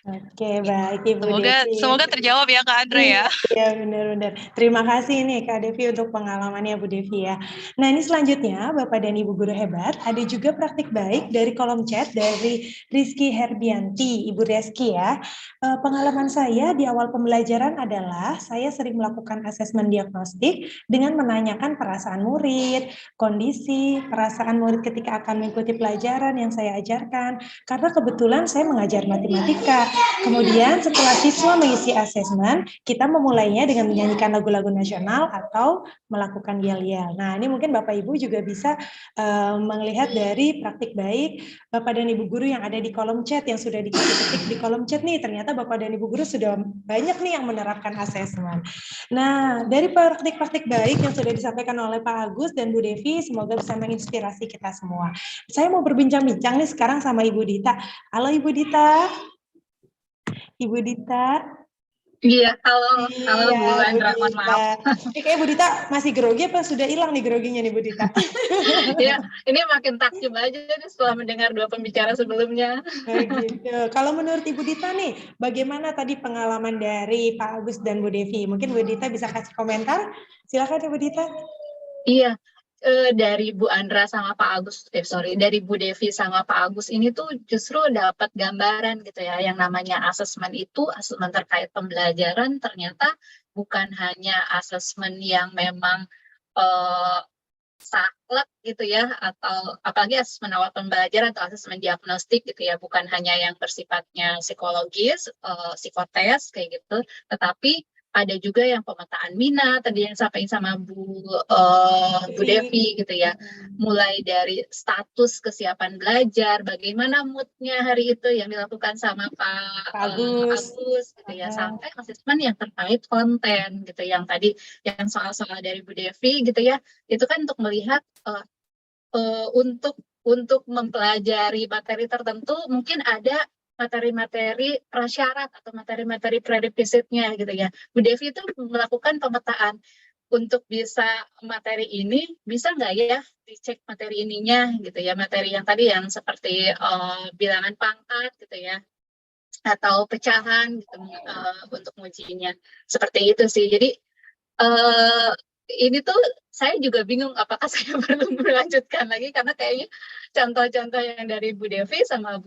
Oke, baik Ibu Semoga Devi. terjawab ya Kak Andre ya. Iya, benar-benar. Terima kasih nih Kak Devi untuk pengalamannya Bu Devi ya. Nah, ini selanjutnya Bapak dan Ibu guru hebat, ada juga praktik baik dari kolom chat dari Rizky Herbianti, Ibu Reski ya. Pengalaman saya di awal pembelajaran adalah saya sering melakukan asesmen diagnostik dengan menanyakan perasaan murid, kondisi, perasaan murid ketika akan mengikuti pelajaran yang saya ajarkan. Karena kebetulan saya mengajar matematika. Kemudian setelah siswa mengisi asesmen, kita memulainya dengan menyanyikan lagu-lagu nasional atau melakukan yel-yel. Nah, ini mungkin Bapak Ibu juga bisa melihat dari praktik baik Bapak dan Ibu guru yang ada di kolom chat, yang sudah diketik di kolom chat nih, ternyata Bapak dan Ibu guru sudah banyak nih yang menerapkan asesmen. Nah, dari praktik-praktik baik yang sudah disampaikan oleh Pak Agus dan Bu Devi, semoga bisa menginspirasi kita semua. Saya mau berbincang-bincang nih sekarang sama Ibu Dita. Halo Ibu Dita. Ibu Dita. Iya, halo Iya, Bu Bu Andra, mohon Dita. maaf. Ini kayak Bu Dita masih grogi apa sudah hilang nih groginya nih Bu Dita? Iya, ini makin takjub aja nih setelah mendengar dua pembicara sebelumnya. Nah, gitu. Kalau menurut Ibu Dita nih, bagaimana tadi pengalaman dari Pak Agus dan Bu Devi? Mungkin Bu Dita bisa kasih komentar. Silakan Ibu Dita. Iya, dari Bu Andra sama Pak Agus, dari Bu Devi sama Pak Agus ini tuh justru dapat gambaran gitu ya, yang namanya asesmen itu, asesmen terkait pembelajaran ternyata bukan hanya asesmen yang memang saklek gitu ya, atau apalagi asesmen awal pembelajaran atau asesmen diagnostik gitu ya, bukan hanya yang bersifatnya psikologis, psikotes kayak gitu, tetapi ada juga yang pemetaan minat, tadi yang disampaikan sama Bu Devi gitu ya. Mulai dari status kesiapan belajar, bagaimana moodnya hari itu yang dilakukan sama Pak Agus. Agus gitu ya, sampai asesmen yang terkait konten gitu, yang tadi yang soal-soal dari Bu Devi gitu ya, itu kan untuk melihat untuk mempelajari materi tertentu mungkin ada materi-materi prasyarat atau materi-materi prerequisite-nya gitu ya. Bu Devi itu melakukan pemetaan untuk bisa materi ini, bisa nggak ya dicek materi ininya gitu ya, materi yang tadi yang seperti bilangan pangkat gitu ya, atau pecahan gitu untuk ngujinya. Seperti itu sih. Jadi ini tuh saya juga bingung apakah saya perlu melanjutkan lagi, karena kayaknya contoh-contoh yang dari Bu Devi sama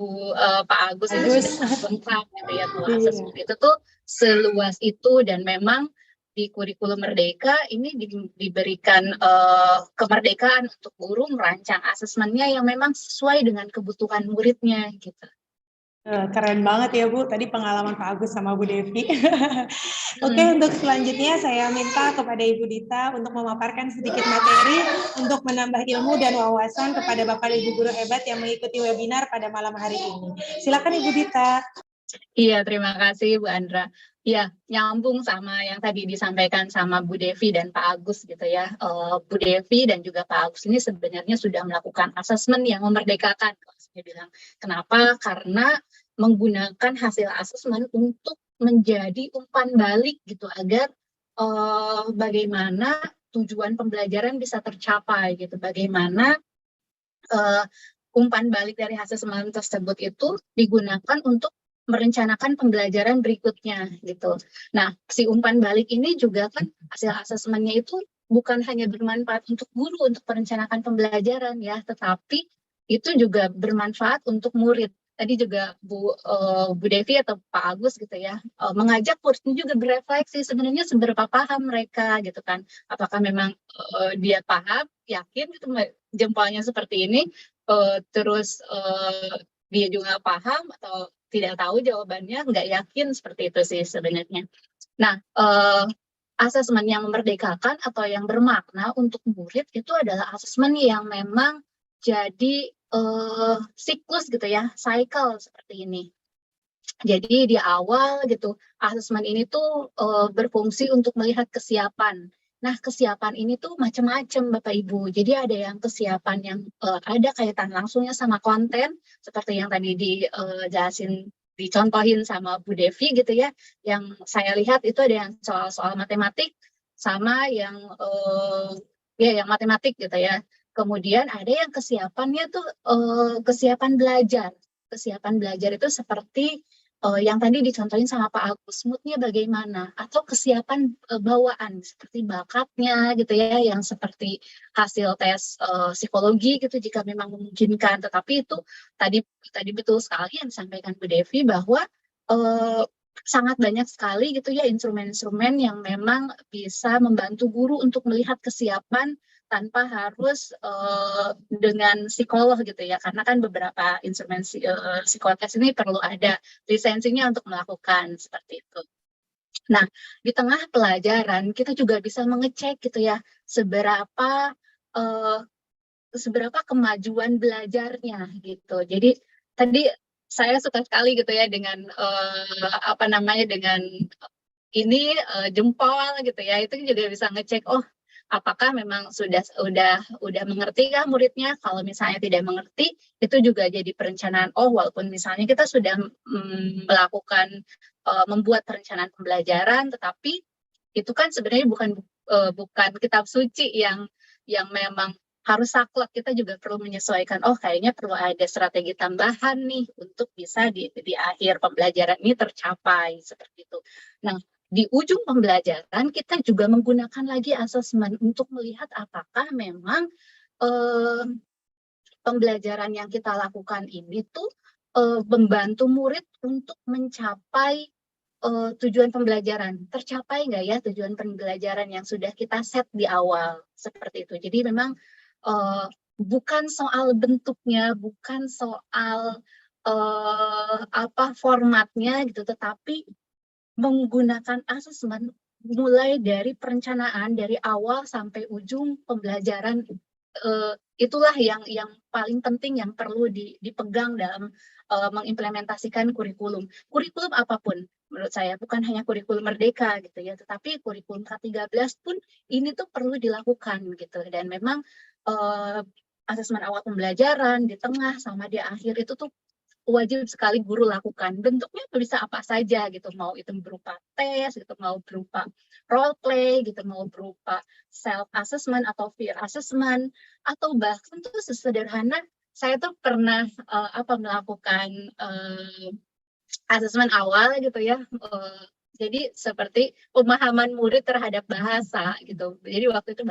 Pak Agus ini sudah lengkap gitu ya, bahwa asesmen itu tuh seluas itu, dan memang di kurikulum Merdeka ini diberikan kemerdekaan untuk guru merancang asesmennya yang memang sesuai dengan kebutuhan muridnya gitu. Keren banget ya Bu, tadi pengalaman Pak Agus sama Bu Devi. Oke, untuk selanjutnya saya minta kepada Ibu Dita untuk memaparkan sedikit materi untuk menambah ilmu dan wawasan kepada Bapak Ibu guru hebat yang mengikuti webinar pada malam hari ini. Silakan Ibu Dita. Iya, terima kasih Bu Andra. Ya, nyambung sama yang tadi disampaikan sama Bu Devi dan Pak Agus gitu ya. Bu Devi dan juga Pak Agus ini sebenarnya sudah melakukan asesmen yang memerdekakan. Saya bilang, kenapa? Karena menggunakan hasil asesmen untuk menjadi umpan balik gitu, agar bagaimana tujuan pembelajaran bisa tercapai gitu. Bagaimana umpan balik dari hasil asesmen tersebut itu digunakan untuk merencanakan pembelajaran berikutnya gitu. Nah, si umpan balik ini juga kan hasil asesmennya itu bukan hanya bermanfaat untuk guru untuk merencanakan pembelajaran ya, tetapi itu juga bermanfaat untuk murid. Tadi juga Bu Devi atau Pak Agus gitu ya, mengajak muridnya juga berefleksi sebenarnya seberapa paham mereka gitu kan. Apakah memang dia paham, yakin gitu, jempolnya seperti ini, terus dia juga paham atau tidak tahu jawabannya, nggak yakin, seperti itu sih sebenarnya. Nah, asesmen yang memerdekakan atau yang bermakna untuk murid itu adalah asesmen yang memang jadi siklus gitu ya, cycle seperti ini. Jadi di awal gitu, asesmen ini tuh berfungsi untuk melihat kesiapan. Nah, kesiapan ini tuh macam-macam Bapak Ibu. Jadi ada yang kesiapan yang ada kaitan langsungnya sama konten, seperti yang tadi dijelasin, dicontohin sama Bu Devi gitu ya. Yang saya lihat itu ada yang soal-soal matematik, sama yang yang matematik gitu ya. Kemudian ada yang kesiapannya tuh kesiapan belajar. Kesiapan belajar itu seperti yang tadi dicontohin sama Pak Agus, moodnya bagaimana, atau kesiapan bawaan seperti bakatnya gitu ya, yang seperti hasil tes psikologi gitu jika memang memungkinkan. Tetapi itu tadi betul sekali yang disampaikan Bu Devi, bahwa sangat banyak sekali gitu ya instrumen-instrumen yang memang bisa membantu guru untuk melihat kesiapan tanpa harus dengan psikolog gitu ya, karena kan beberapa instrumen psikotes ini perlu ada lisensinya untuk melakukan seperti itu. Nah, di tengah pelajaran kita juga bisa mengecek gitu ya seberapa kemajuan belajarnya gitu. Jadi tadi saya suka sekali gitu ya dengan dengan ini jempol gitu ya, itu juga bisa ngecek, oh apakah memang sudah mengerti kah muridnya. Kalau misalnya tidak mengerti, itu juga jadi perencanaan. Oh, walaupun misalnya kita sudah melakukan membuat perencanaan pembelajaran, tetapi itu kan sebenarnya bukan kitab suci yang memang harus saklek. Kita juga perlu menyesuaikan, oh kayaknya perlu ada strategi tambahan nih untuk bisa di akhir pembelajaran ini tercapai, seperti itu. Nah, di ujung pembelajaran kita juga menggunakan lagi asesmen untuk melihat apakah memang pembelajaran yang kita lakukan ini tuh membantu murid untuk mencapai tujuan pembelajaran. Tercapai nggak ya tujuan pembelajaran yang sudah kita set di awal, seperti itu. Jadi memang bukan soal bentuknya, bukan soal formatnya gitu, tetapi menggunakan asesmen mulai dari perencanaan dari awal sampai ujung pembelajaran, itulah yang paling penting yang perlu dipegang dalam mengimplementasikan kurikulum. Kurikulum apapun menurut saya, bukan hanya kurikulum Merdeka gitu ya, tetapi kurikulum K13 pun ini tuh perlu dilakukan gitu. Dan memang asesmen awal pembelajaran di tengah sama di akhir itu tuh wajib sekali guru lakukan. Bentuknya bisa apa saja gitu, mau itu berupa tes gitu, mau berupa role play gitu, mau berupa self assessment atau peer assessment, atau bahkan tuh sesederhana saya tuh pernah melakukan asesmen awal gitu ya. Jadi seperti pemahaman murid terhadap bahasa gitu. Jadi waktu itu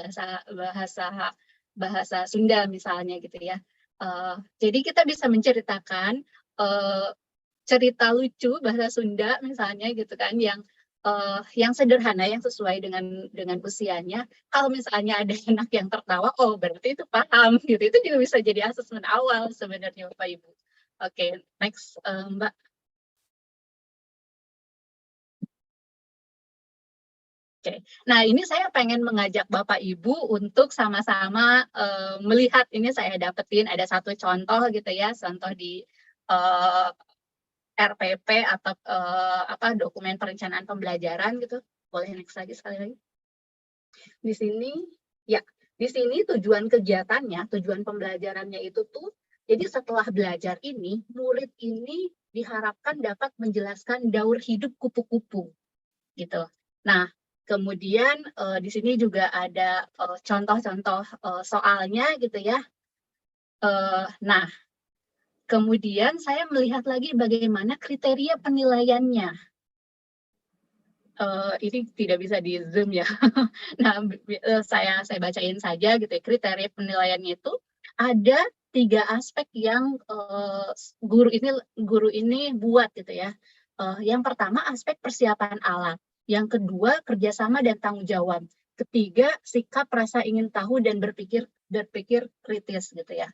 bahasa Sunda misalnya gitu ya. Jadi kita bisa menceritakan cerita lucu bahasa Sunda misalnya gitu kan, yang sederhana, yang sesuai dengan usianya. Kalau misalnya ada anak yang tertawa, oh berarti itu paham gitu. Itu juga bisa jadi asesmen awal sebenarnya Bapak Ibu. Oke, next Mbak. Oke, nah ini saya pengen mengajak Bapak Ibu untuk sama-sama melihat, ini saya dapetin ada satu contoh gitu ya, contoh di RPP atau dokumen perencanaan pembelajaran gitu. Boleh next lagi sekali lagi. Di sini ya, di sini tujuan kegiatannya, tujuan pembelajarannya itu tuh, jadi setelah belajar ini, murid ini diharapkan dapat menjelaskan daur hidup kupu-kupu gitu. Nah, kemudian di sini juga ada contoh-contoh soalnya gitu ya. Nah, kemudian saya melihat lagi bagaimana kriteria penilaiannya. Ini tidak bisa di zoom ya. Nah, saya bacain saja gitu ya. Kriteria penilaiannya itu ada 3 aspek yang guru ini buat gitu ya. Yang pertama aspek persiapan alat, yang kedua kerjasama dan tanggung jawab, ketiga sikap rasa ingin tahu dan berpikir kritis gitu ya.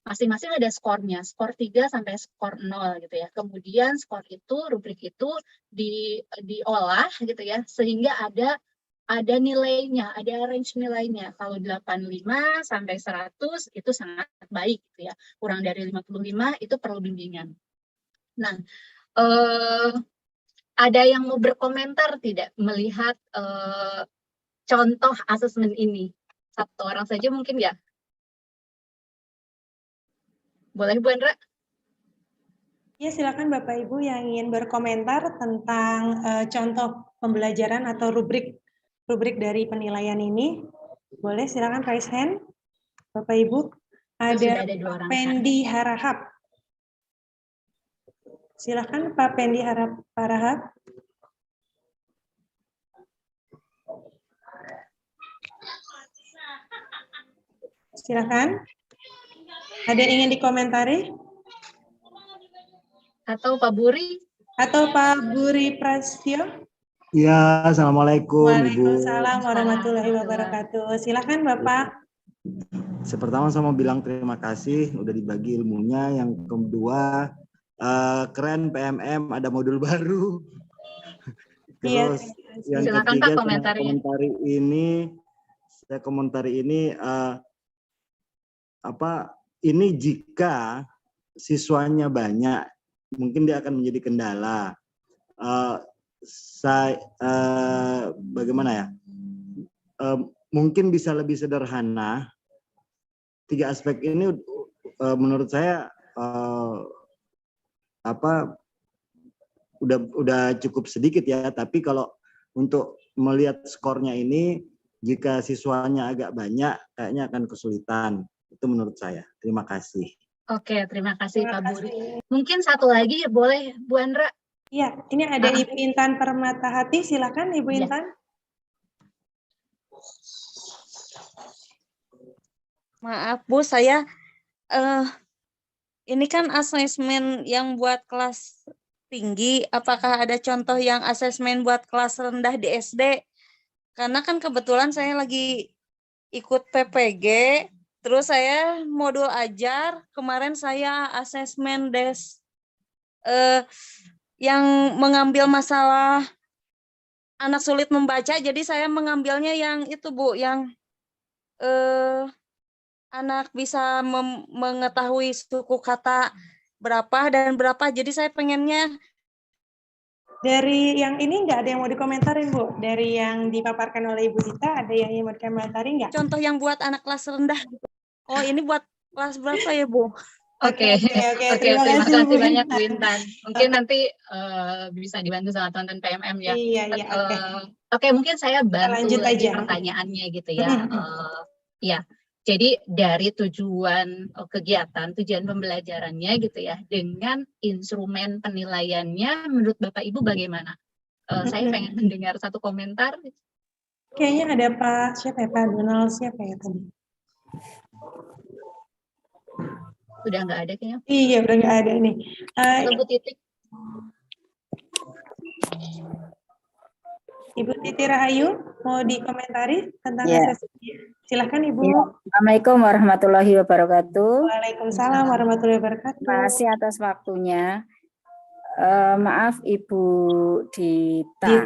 Masing-masing ada skornya, skor 3 sampai skor 0 gitu ya. Kemudian skor itu, rubrik itu diolah gitu ya, sehingga ada nilainya, ada range nilainya. Kalau 85 sampai 100 itu sangat baik gitu ya. Kurang dari 55 itu perlu bimbingan. Nah, ada yang mau berkomentar tidak melihat contoh asesmen ini? Satu orang saja mungkin ya. Boleh Bu Andra? Ya, silakan Bapak Ibu yang ingin berkomentar tentang contoh pembelajaran atau rubrik dari penilaian ini. Boleh silakan raise hand. Bapak Ibu, ada Pak Pendi Harahap. Silakan Pak Pendi Harahap. Silakan. Ada yang ingin dikomentari? Atau Pak Buri? Atau Pak Buri Prastyo? Ya, assalamualaikum Waalaikumsalam warahmatullahi wabarakatuh. Silakan Bapak. Pertama saya mau bilang terima kasih udah dibagi ilmunya. Yang kedua, keren PMM ada modul baru. Terus yang silakan ketiga, Pak saya komentari ini ini jika siswanya banyak, mungkin dia akan menjadi kendala. Bagaimana ya? Mungkin bisa lebih sederhana. 3 aspek ini menurut saya udah cukup sedikit ya. Tapi kalau untuk melihat skornya ini, jika siswanya agak banyak, kayaknya akan kesulitan. Itu menurut saya. Terima kasih. Oke, terima kasih Pak Buri. Mungkin satu lagi boleh Bu Andra? Iya, ini ada Ibu Intan Permatahati. Silakan Ibu Intan. Maaf Bu, saya ini kan asesmen yang buat kelas tinggi. Apakah ada contoh yang asesmen buat kelas rendah di SD? Karena kan kebetulan saya lagi ikut PPG, terus saya modul ajar. Kemarin saya asesmen yang mengambil masalah anak sulit membaca, jadi saya mengambilnya yang itu Bu, yang anak bisa mengetahui suku kata berapa dan berapa. Jadi saya pengennya Dari yang ini nggak ada yang mau dikomentarin, Bu? Dari yang dipaparkan oleh Ibu Dita, ada yang mau dikomentarin nggak? contoh yang buat anak kelas rendah. Oh, ini buat kelas berapa ya, Bu? Oke, Terima terima kasih, kasih Bu banyak Intan. Bu Intan. Mungkin nanti bisa dibantu sama teman-teman PMM ya. Iya, oke. Oke, mungkin saya bantu lanjut lagi aja. pertanyaannya gitu ya. Ya, jadi dari tujuan kegiatan, tujuan pembelajarannya gitu ya, dengan instrumen penilaiannya, menurut Bapak Ibu bagaimana? Saya pengen mendengar satu komentar. Kayaknya ada Pak, siapa ya, Pak Donald, siapa ya tadi? Sudah nggak ada kayaknya. Iya, udah nggak ada nih. Atau Bu Titik? Ibu Titi Rahayu, mau dikomentari tentang Ya. asesmennya? Silahkan Ibu. Ya. Assalamualaikum warahmatullahi wabarakatuh. Waalaikumsalam warahmatullahi wabarakatuh. Terima kasih atas waktunya. Maaf Ibu Dita.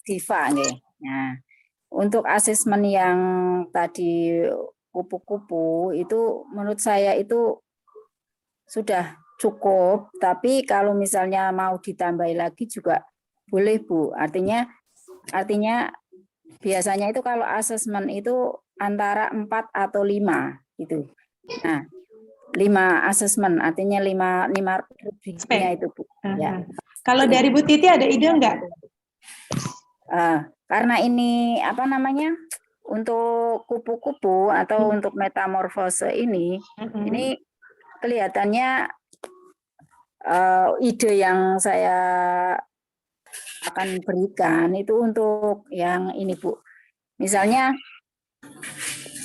Diva nggih. Nah, untuk asesmen yang tadi kupu-kupu itu menurut saya itu sudah cukup, tapi kalau misalnya mau ditambah lagi juga boleh Bu. Artinya biasanya itu kalau asesmen itu antara 4 atau 5 gitu. Nah, 5 asesmen artinya 5 rubriknya itu Bu. Ya. Kalau dari Bu Titi ada ide enggak? Karena ini apa namanya? Untuk kupu-kupu atau untuk metamorfose ini kelihatannya ide yang saya akan berikan itu untuk yang ini Bu. Misalnya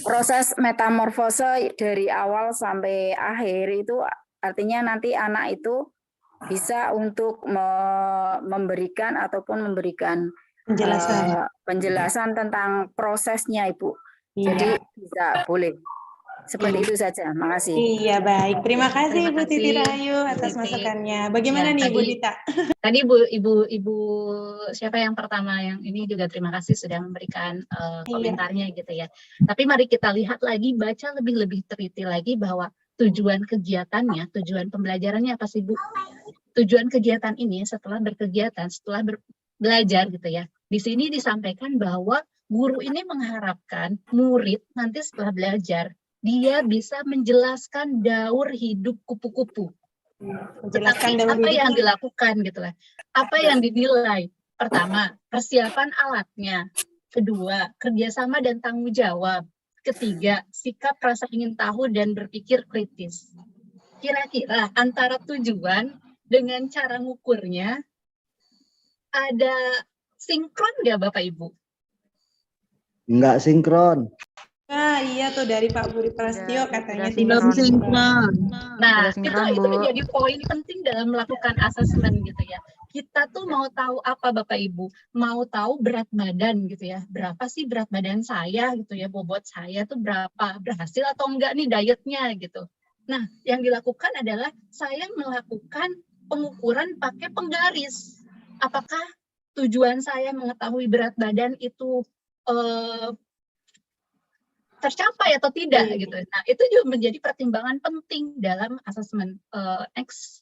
proses metamorfose dari awal sampai akhir itu artinya nanti anak itu bisa untuk memberikan penjelasan tentang prosesnya Ibu. Iya. Jadi bisa boleh. Seperti itu saja. Makasih. Iya, baik. Terima kasih Terima Bu Titi kasih, Rahayu atas Bu Titi. masukannya. Bagaimana Ya, nih Bu Dita? Tadi Ibu siapa yang pertama yang ini juga terima kasih sudah memberikan komentarnya gitu ya. Tapi mari kita lihat lagi, baca lebih teliti lagi bahwa tujuan kegiatannya, tujuan pembelajarannya apa sih Bu? Tujuan kegiatan ini setelah berkegiatan, setelah belajar gitu ya. Di sini disampaikan bahwa guru ini mengharapkan murid nanti setelah belajar dia bisa menjelaskan daur hidup kupu-kupu. Tetapi apa yang dilakukan gitu lah. Apa yang dinilai? Pertama, persiapan alatnya. Kedua, kerjasama dan tanggung jawab. Ketiga, sikap rasa ingin tahu dan berpikir kritis. Kira-kira antara tujuan dengan cara ngukurnya ada sinkron nggak Bapak Ibu? Enggak sinkron. Nah, iya tuh dari Pak Budi Prasetyo katanya tidak sinkron. Nah, itu menjadi poin penting dalam melakukan asesmen gitu ya. Kita tuh mau tahu apa Bapak Ibu? Mau tahu berat badan gitu ya. Berapa sih berat badan saya gitu ya, bobot saya tuh berapa? Berhasil atau enggak nih dietnya gitu. Nah, yang dilakukan adalah saya melakukan pengukuran pakai penggaris. Apakah tujuan saya mengetahui berat badan itu tercapai atau tidak gitu. Nah, itu juga menjadi pertimbangan penting dalam asesmen X.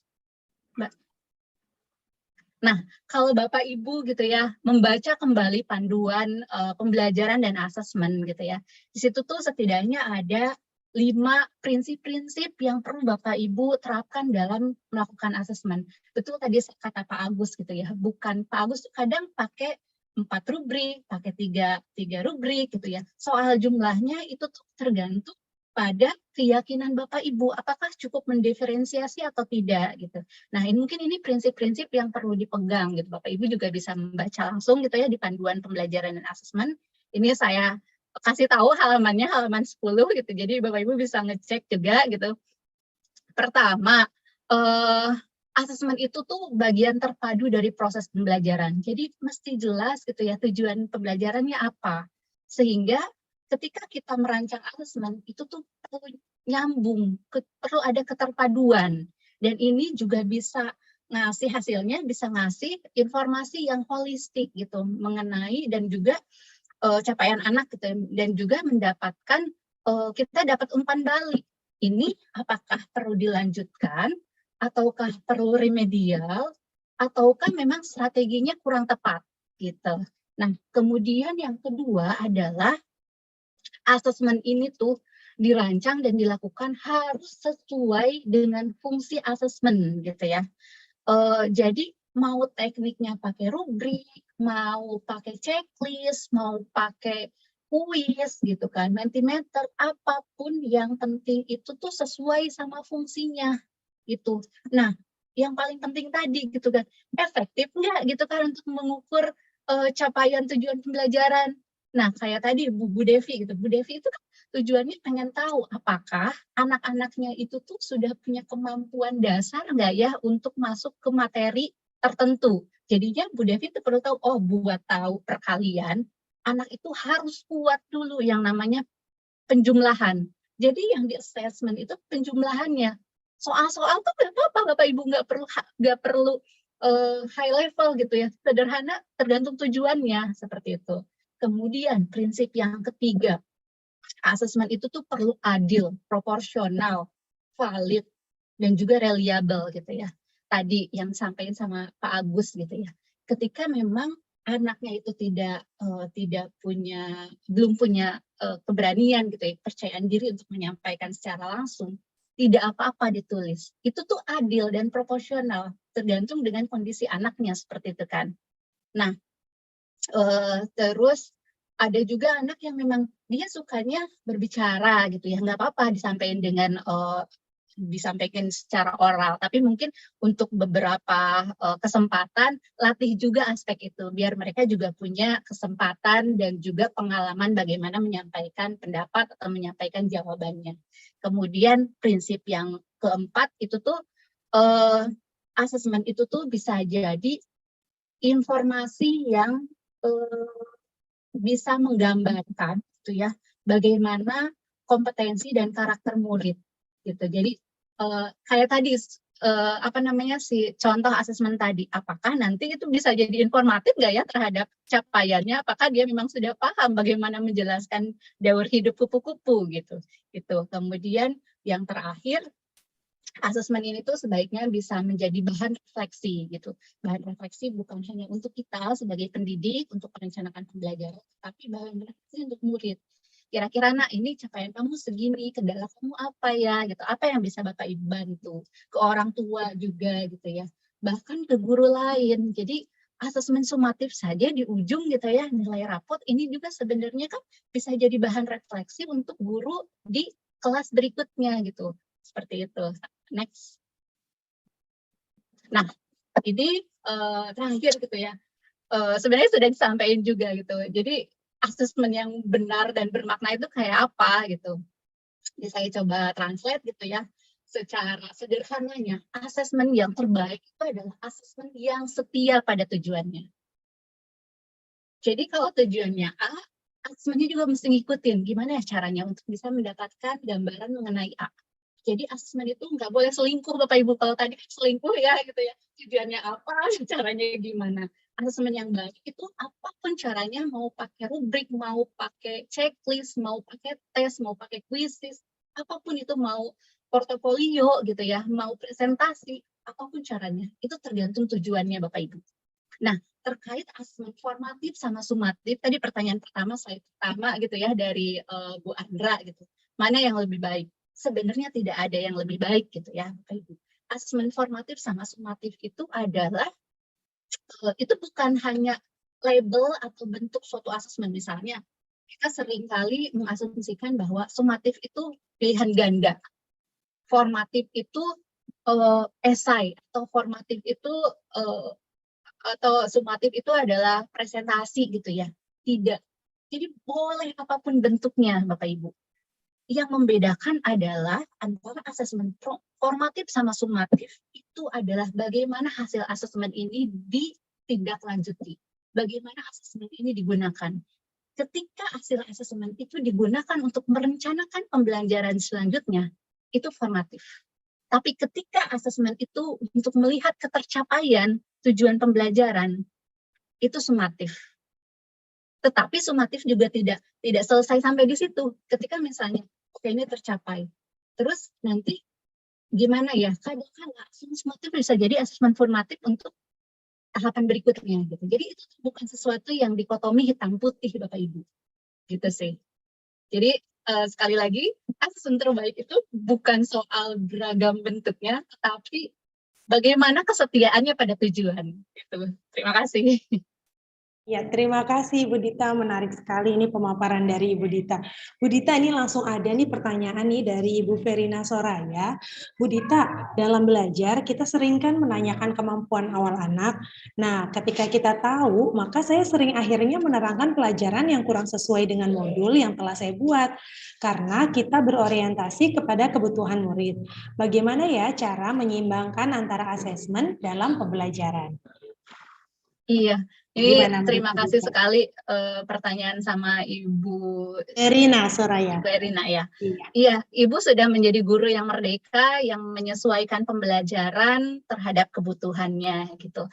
Nah, kalau Bapak Ibu gitu ya membaca kembali panduan pembelajaran dan asesmen gitu ya. Di situ tuh setidaknya ada 5 prinsip-prinsip yang perlu Bapak Ibu terapkan dalam melakukan asesmen. Betul tadi kata Pak Agus gitu ya. Bukan Pak Agus kadang pakai 4 rubrik, pakai 3 rubrik gitu ya. Soal jumlahnya itu tergantung pada keyakinan Bapak Ibu, apakah cukup mendiferensiasi atau tidak gitu. Nah, mungkin ini prinsip-prinsip yang perlu dipegang gitu. Bapak Ibu juga bisa membaca langsung gitu ya di panduan pembelajaran dan asesmen. Ini saya kasih tahu halamannya, halaman 10 gitu. Jadi Bapak Ibu bisa ngecek juga gitu. Pertama, asesmen itu tuh bagian terpadu dari proses pembelajaran. Jadi mesti jelas gitu ya tujuan pembelajarannya apa. Sehingga ketika kita merancang asesmen itu tuh perlu nyambung, perlu ada keterpaduan. Dan ini juga bisa ngasih hasilnya bisa ngasih informasi yang holistik gitu mengenai dan juga capaian anak gitu, dan juga mendapatkan kita dapat umpan balik. Ini apakah perlu dilanjutkan ataukah perlu remedial ataukah memang strateginya kurang tepat gitu. Nah, kemudian yang kedua adalah asesmen ini tuh dirancang dan dilakukan harus sesuai dengan fungsi asesmen gitu ya. Jadi mau tekniknya pakai rubrik, mau pakai checklist, mau pakai kuis gitu kan, Mentimeter, apapun yang penting itu tuh sesuai sama fungsinya gitu. Nah, yang paling penting tadi gitu kan, efektif nggak gitu kan untuk mengukur capaian tujuan pembelajaran. Nah, kayak tadi Bu Devi gitu, Bu Devi itu kan tujuannya pengen tahu apakah anak-anaknya itu tuh sudah punya kemampuan dasar nggak ya untuk masuk ke materi tertentu. Jadinya Bu Devi itu perlu tahu, oh buat tahu perkalian, anak itu harus kuat dulu yang namanya penjumlahan. Jadi yang di assessment itu penjumlahannya. Soal-soal tuh nggak apa-apa Bapak Ibu, nggak perlu high level gitu ya, sederhana tergantung tujuannya seperti itu. Kemudian prinsip yang ketiga, asesmen itu tuh perlu adil, proporsional, valid, dan juga reliable gitu ya. Tadi yang disampaikan sama Pak Agus gitu ya. Ketika memang anaknya itu belum punya keberanian gitu ya, kepercayaan diri untuk menyampaikan secara langsung, tidak apa-apa ditulis. Itu tuh adil dan proporsional, tergantung dengan kondisi anaknya seperti itu kan. Nah, terus ada juga anak yang memang dia sukanya berbicara gitu ya, nggak apa-apa disampaikan secara oral, tapi mungkin untuk beberapa kesempatan latih juga aspek itu biar mereka juga punya kesempatan dan juga pengalaman bagaimana menyampaikan pendapat atau menyampaikan jawabannya. Kemudian prinsip yang keempat itu tuh asesmen itu tuh bisa jadi informasi yang bisa menggambarkan gitu ya bagaimana kompetensi dan karakter murid gitu. Jadi kayak tadi si contoh asesmen tadi, apakah nanti itu bisa jadi informatif nggak ya terhadap capaiannya, apakah dia memang sudah paham bagaimana menjelaskan daur hidup kupu-kupu gitu. Kemudian yang terakhir, asesmen ini tuh sebaiknya bisa menjadi bahan refleksi gitu. Bahan refleksi bukan hanya untuk kita sebagai pendidik untuk merencanakan pembelajaran, tapi bahan refleksi untuk murid. Kira-kira nak ini capaian kamu segini, kendala kamu apa ya gitu. Apa yang bisa Bapak Ibu bantu? Ke orang tua juga gitu ya. Bahkan ke guru lain. Jadi asesmen sumatif saja di ujung gitu ya, nilai rapot ini juga sebenarnya kan bisa jadi bahan refleksi untuk guru di kelas berikutnya gitu. Seperti itu. Next. Nah, ini terakhir gitu ya. Sebenarnya sudah disampaikan juga gitu. Jadi asesmen yang benar dan bermakna itu kayak apa gitu. Jadi saya coba translate gitu ya. Secara sederhananya, asesmen yang terbaik itu adalah asesmen yang setia pada tujuannya. Jadi kalau tujuannya A, asesmennya juga mesti ngikutin gimana ya caranya untuk bisa mendapatkan gambaran mengenai A. Jadi asesmen itu nggak boleh selingkuh Bapak Ibu. Kalau tadi selingkuh ya gitu ya, tujuannya apa, caranya gimana. Asesmen yang baik itu apapun caranya, mau pakai rubrik, mau pakai checklist, mau pakai tes, mau pakai kuisis, apapun itu, mau portofolio gitu ya, mau presentasi, apapun caranya, itu tergantung tujuannya Bapak Ibu. Nah, terkait asesmen formatif sama sumatif, tadi pertanyaan slide pertama gitu ya dari Bu Andra gitu. Mana yang lebih baik? Sebenarnya tidak ada yang lebih baik gitu ya Bapak Ibu. Asesmen formatif sama sumatif itu adalah itu bukan hanya label atau bentuk suatu asesmen. Misalnya kita seringkali mengasumsikan bahwa sumatif itu pilihan ganda, formatif itu esai, atau formatif itu atau sumatif itu adalah presentasi gitu ya. Tidak. Jadi boleh apapun bentuknya Bapak Ibu. Yang membedakan adalah antara asesmen formatif sama sumatif itu adalah bagaimana hasil asesmen ini ditindaklanjuti. Bagaimana asesmen ini digunakan. Ketika hasil asesmen itu digunakan untuk merencanakan pembelajaran selanjutnya, itu formatif. Tapi ketika asesmen itu untuk melihat ketercapaian tujuan pembelajaran, itu sumatif. Tetapi sumatif juga tidak selesai sampai di situ. Ketika misalnya, oke ini tercapai. Terus nanti gimana ya? Kadang-kadang sumatif bisa jadi asesmen formatif untuk tahapan berikutnya. Gitu. Jadi itu bukan sesuatu yang dikotomi hitam putih, Bapak Ibu. Gitu sih. Jadi sekali lagi, asesmen terbaik itu bukan soal beragam bentuknya, tetapi bagaimana kesetiaannya pada tujuan. Gitu. Terima kasih. Ya, terima kasih Ibu Dita, menarik sekali ini pemaparan dari Ibu Dita. Bu Dita, ini langsung ada nih pertanyaan nih dari Ibu Verina Soraya. Bu Dita, dalam belajar kita sering kan menanyakan kemampuan awal anak. Nah, ketika kita tahu, maka saya sering akhirnya menerangkan pelajaran yang kurang sesuai dengan modul yang telah saya buat. Karena kita berorientasi kepada kebutuhan murid. Bagaimana ya cara menyeimbangkan antara asesmen dalam pembelajaran? Iya, ini Gimana terima menurut kasih Dita? sekali pertanyaan sama Ibu Verina Soraya. Ibu Erina ya. Iya. Iya, Ibu sudah menjadi guru yang merdeka, yang menyesuaikan pembelajaran terhadap kebutuhannya gitu.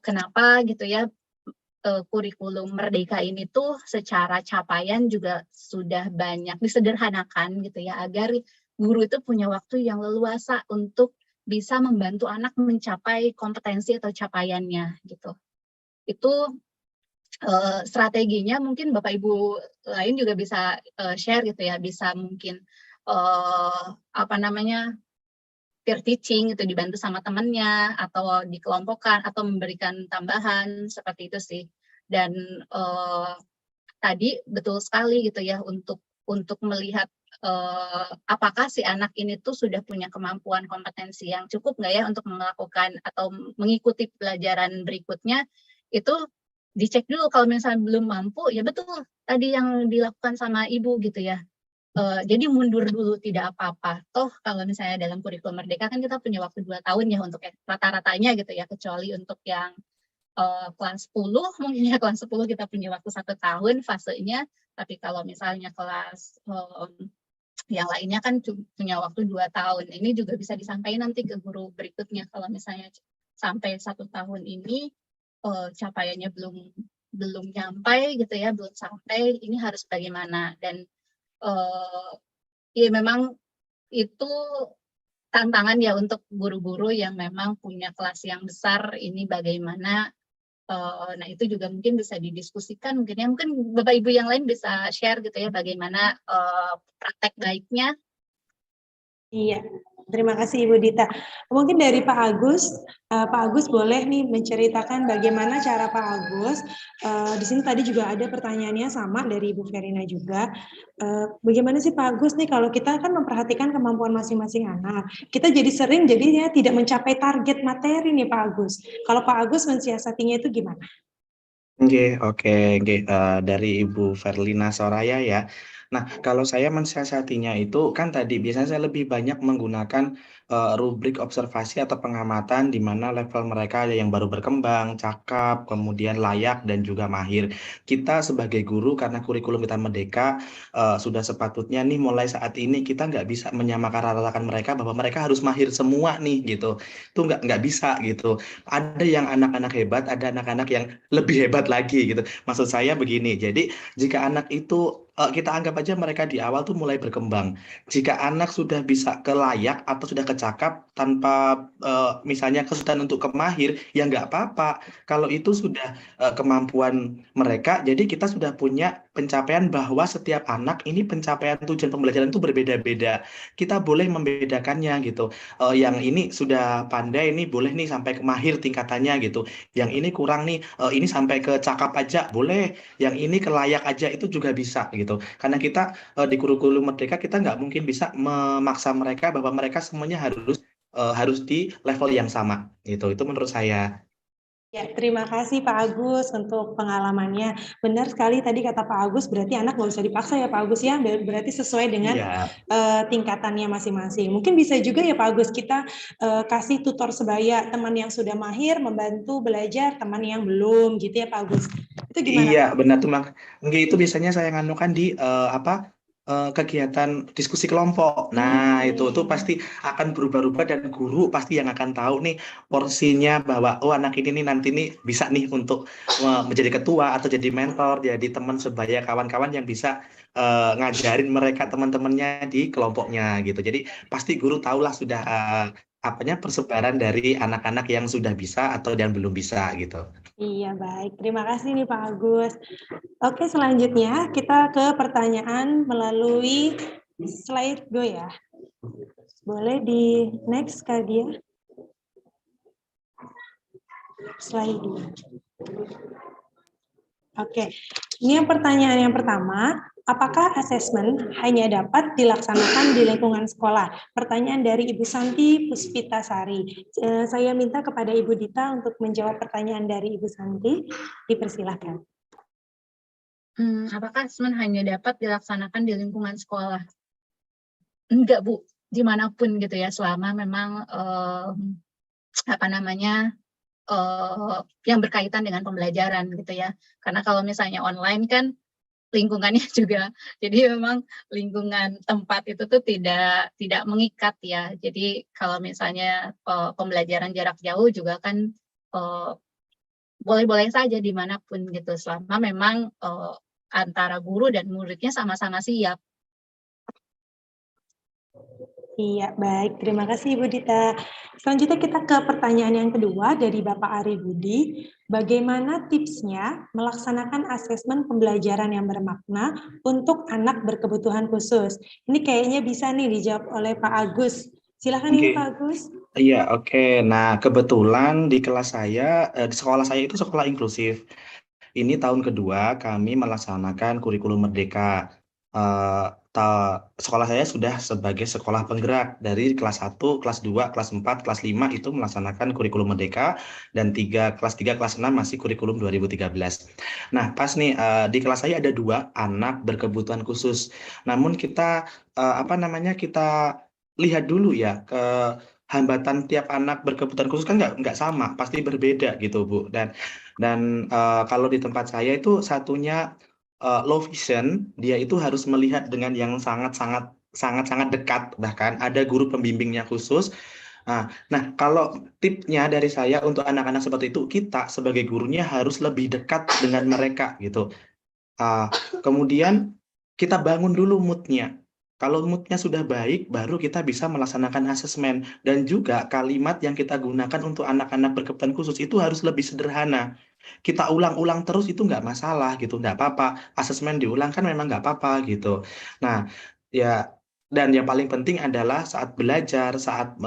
Kenapa gitu ya? Kurikulum merdeka ini tuh secara capaian juga sudah banyak disederhanakan gitu ya, agar guru itu punya waktu yang leluasa untuk bisa membantu anak mencapai kompetensi atau capaiannya gitu. Itu strateginya mungkin Bapak Ibu lain juga bisa share gitu ya, bisa mungkin peer teaching gitu, dibantu sama temannya atau dikelompokkan atau memberikan tambahan seperti itu sih. Dan tadi betul sekali gitu ya, untuk melihat apakah si anak ini tuh sudah punya kemampuan kompetensi yang cukup nggak ya untuk melakukan atau mengikuti pelajaran berikutnya, itu dicek dulu. Kalau misalnya belum mampu, ya betul tadi yang dilakukan sama Ibu gitu ya. Jadi mundur dulu tidak apa-apa. Toh kalau misalnya dalam kurikulum merdeka kan kita punya waktu 2 tahun ya untuk rata-ratanya gitu ya, kecuali untuk yang kelas 10 mungkin ya, kelas 10 kita punya waktu 1 tahun fasenya, tapi kalau misalnya kelas yang lainnya kan punya waktu 2 tahun. Ini juga bisa disampaikan nanti ke guru berikutnya kalau misalnya sampai 1 tahun ini capaiannya belum nyampai gitu ya, belum sampai, ini harus bagaimana. Dan ya memang itu tantangan ya untuk guru-guru yang memang punya kelas yang besar, ini bagaimana. Nah itu juga mungkin bisa didiskusikan mungkin ya, mungkin Bapak Ibu yang lain bisa share gitu ya, bagaimana praktek baiknya. Iya, terima kasih Ibu Dita. Mungkin dari Pak Agus boleh nih menceritakan bagaimana cara Pak Agus. Di sini tadi juga ada pertanyaannya sama dari Ibu Verina juga. Bagaimana sih Pak Agus nih kalau kita kan memperhatikan kemampuan masing-masing anak, kita jadi sering jadinya tidak mencapai target materi nih Pak Agus. Kalau Pak Agus mensiasatinya itu gimana? Oke. Dari Ibu Verlina Soraya ya. Nah, kalau saya mensiasatinya itu kan tadi biasanya saya lebih banyak menggunakan rubrik observasi atau pengamatan di mana level mereka ada yang baru berkembang, cakap, kemudian layak dan juga mahir. Kita sebagai guru karena kurikulum kita merdeka sudah sepatutnya nih mulai saat ini kita nggak bisa menyamakan mereka bahwa mereka harus mahir semua nih gitu. Itu nggak bisa gitu. Ada yang anak-anak hebat, ada anak-anak yang lebih hebat lagi gitu. Maksud saya begini, jadi jika anak itu kita anggap aja mereka di awal tuh mulai berkembang. Jika anak sudah bisa ke layak atau sudah kecakap tanpa misalnya kesulitan untuk ke mahir, ya nggak apa-apa. Kalau itu sudah kemampuan mereka, jadi kita sudah punya pencapaian bahwa setiap anak ini pencapaian tujuan pembelajaran itu berbeda-beda. Kita boleh membedakannya gitu. Yang ini sudah pandai, ini boleh nih sampai ke mahir tingkatannya gitu. Yang ini kurang nih, ini sampai ke cakap aja boleh, yang ini ke layak aja itu juga bisa gitu. Karena kita di kurikulum merdeka kita nggak mungkin bisa memaksa mereka bahwa mereka semuanya harus di level yang sama gitu. Itu menurut saya. Ya, terima kasih Pak Agus untuk pengalamannya. Benar sekali tadi kata Pak Agus, berarti anak nggak usah dipaksa ya Pak Agus ya, berarti sesuai dengan tingkatannya masing-masing. Mungkin bisa juga ya Pak Agus, kita kasih tutor sebaya, teman yang sudah mahir membantu belajar teman yang belum, gitu ya Pak Agus. Itu gimana? Iya, benar tuh Mak. Itu biasanya saya nganukan di kegiatan diskusi kelompok. Nah, itu tuh pasti akan berubah-ubah dan guru pasti yang akan tahu nih porsinya bahwa oh anak ini nih nanti nih bisa nih untuk menjadi ketua atau jadi mentor, jadi teman sebaya kawan-kawan yang bisa ngajarin mereka teman-temannya di kelompoknya gitu. Jadi pasti guru tahulah sudah apanya persebaran dari anak-anak yang sudah bisa atau yang belum bisa gitu. Iya, baik. Terima kasih nih Pak Agus. Oke, selanjutnya kita ke pertanyaan melalui slide go ya. Boleh di next Kak Dia. Slide 2. Oke, ini yang pertanyaan yang pertama. Apakah asesmen hanya dapat dilaksanakan di lingkungan sekolah? Pertanyaan dari Ibu Santi Puspitasari. Saya minta kepada Ibu Dita untuk menjawab pertanyaan dari Ibu Santi. Dipersilahkan. Apakah asesmen hanya dapat dilaksanakan di lingkungan sekolah? Enggak, Bu. Dimanapun gitu ya, selama memang yang berkaitan dengan pembelajaran gitu ya. Karena kalau misalnya online kan lingkungannya juga, jadi memang lingkungan tempat itu tuh tidak mengikat ya. Jadi kalau misalnya pembelajaran jarak jauh juga kan boleh-boleh saja dimanapun gitu, selama memang antara guru dan muridnya sama-sama siap. Iya, baik. Terima kasih Ibu Dita. Selanjutnya kita ke pertanyaan yang kedua dari Bapak Ari Budi. Bagaimana tipsnya melaksanakan asesmen pembelajaran yang bermakna untuk anak berkebutuhan khusus? Ini kayaknya bisa nih dijawab oleh Pak Agus. Silakan ini Pak Agus. Iya, oke. Nah, kebetulan di kelas saya, di sekolah saya itu sekolah inklusif. Ini tahun kedua kami melaksanakan kurikulum merdeka. Sekolah saya sudah sebagai sekolah penggerak dari kelas 1, kelas 2, kelas 4, kelas 5 itu melaksanakan kurikulum merdeka dan kelas 3, kelas 6 masih kurikulum 2013. Nah, pas nih di kelas saya ada 2 anak berkebutuhan khusus. Namun kita kita lihat dulu ya ke hambatan tiap anak berkebutuhan khusus kan nggak sama, pasti berbeda gitu Bu. Dan kalau di tempat saya itu satunya low vision, dia itu harus melihat dengan yang sangat dekat, bahkan ada guru pembimbingnya khusus. Nah, kalau tipsnya dari saya untuk anak-anak seperti itu, kita sebagai gurunya harus lebih dekat dengan mereka gitu. Kemudian kita bangun dulu mood-nya. Kalau mood-nya sudah baik, baru kita bisa melaksanakan asesmen. Dan juga kalimat yang kita gunakan untuk anak-anak berkebutuhan khusus itu harus lebih sederhana. Kita ulang-ulang terus itu nggak masalah gitu, nggak apa-apa. Asesmen diulang kan memang nggak apa-apa gitu. Nah, ya dan yang paling penting adalah saat belajar, saat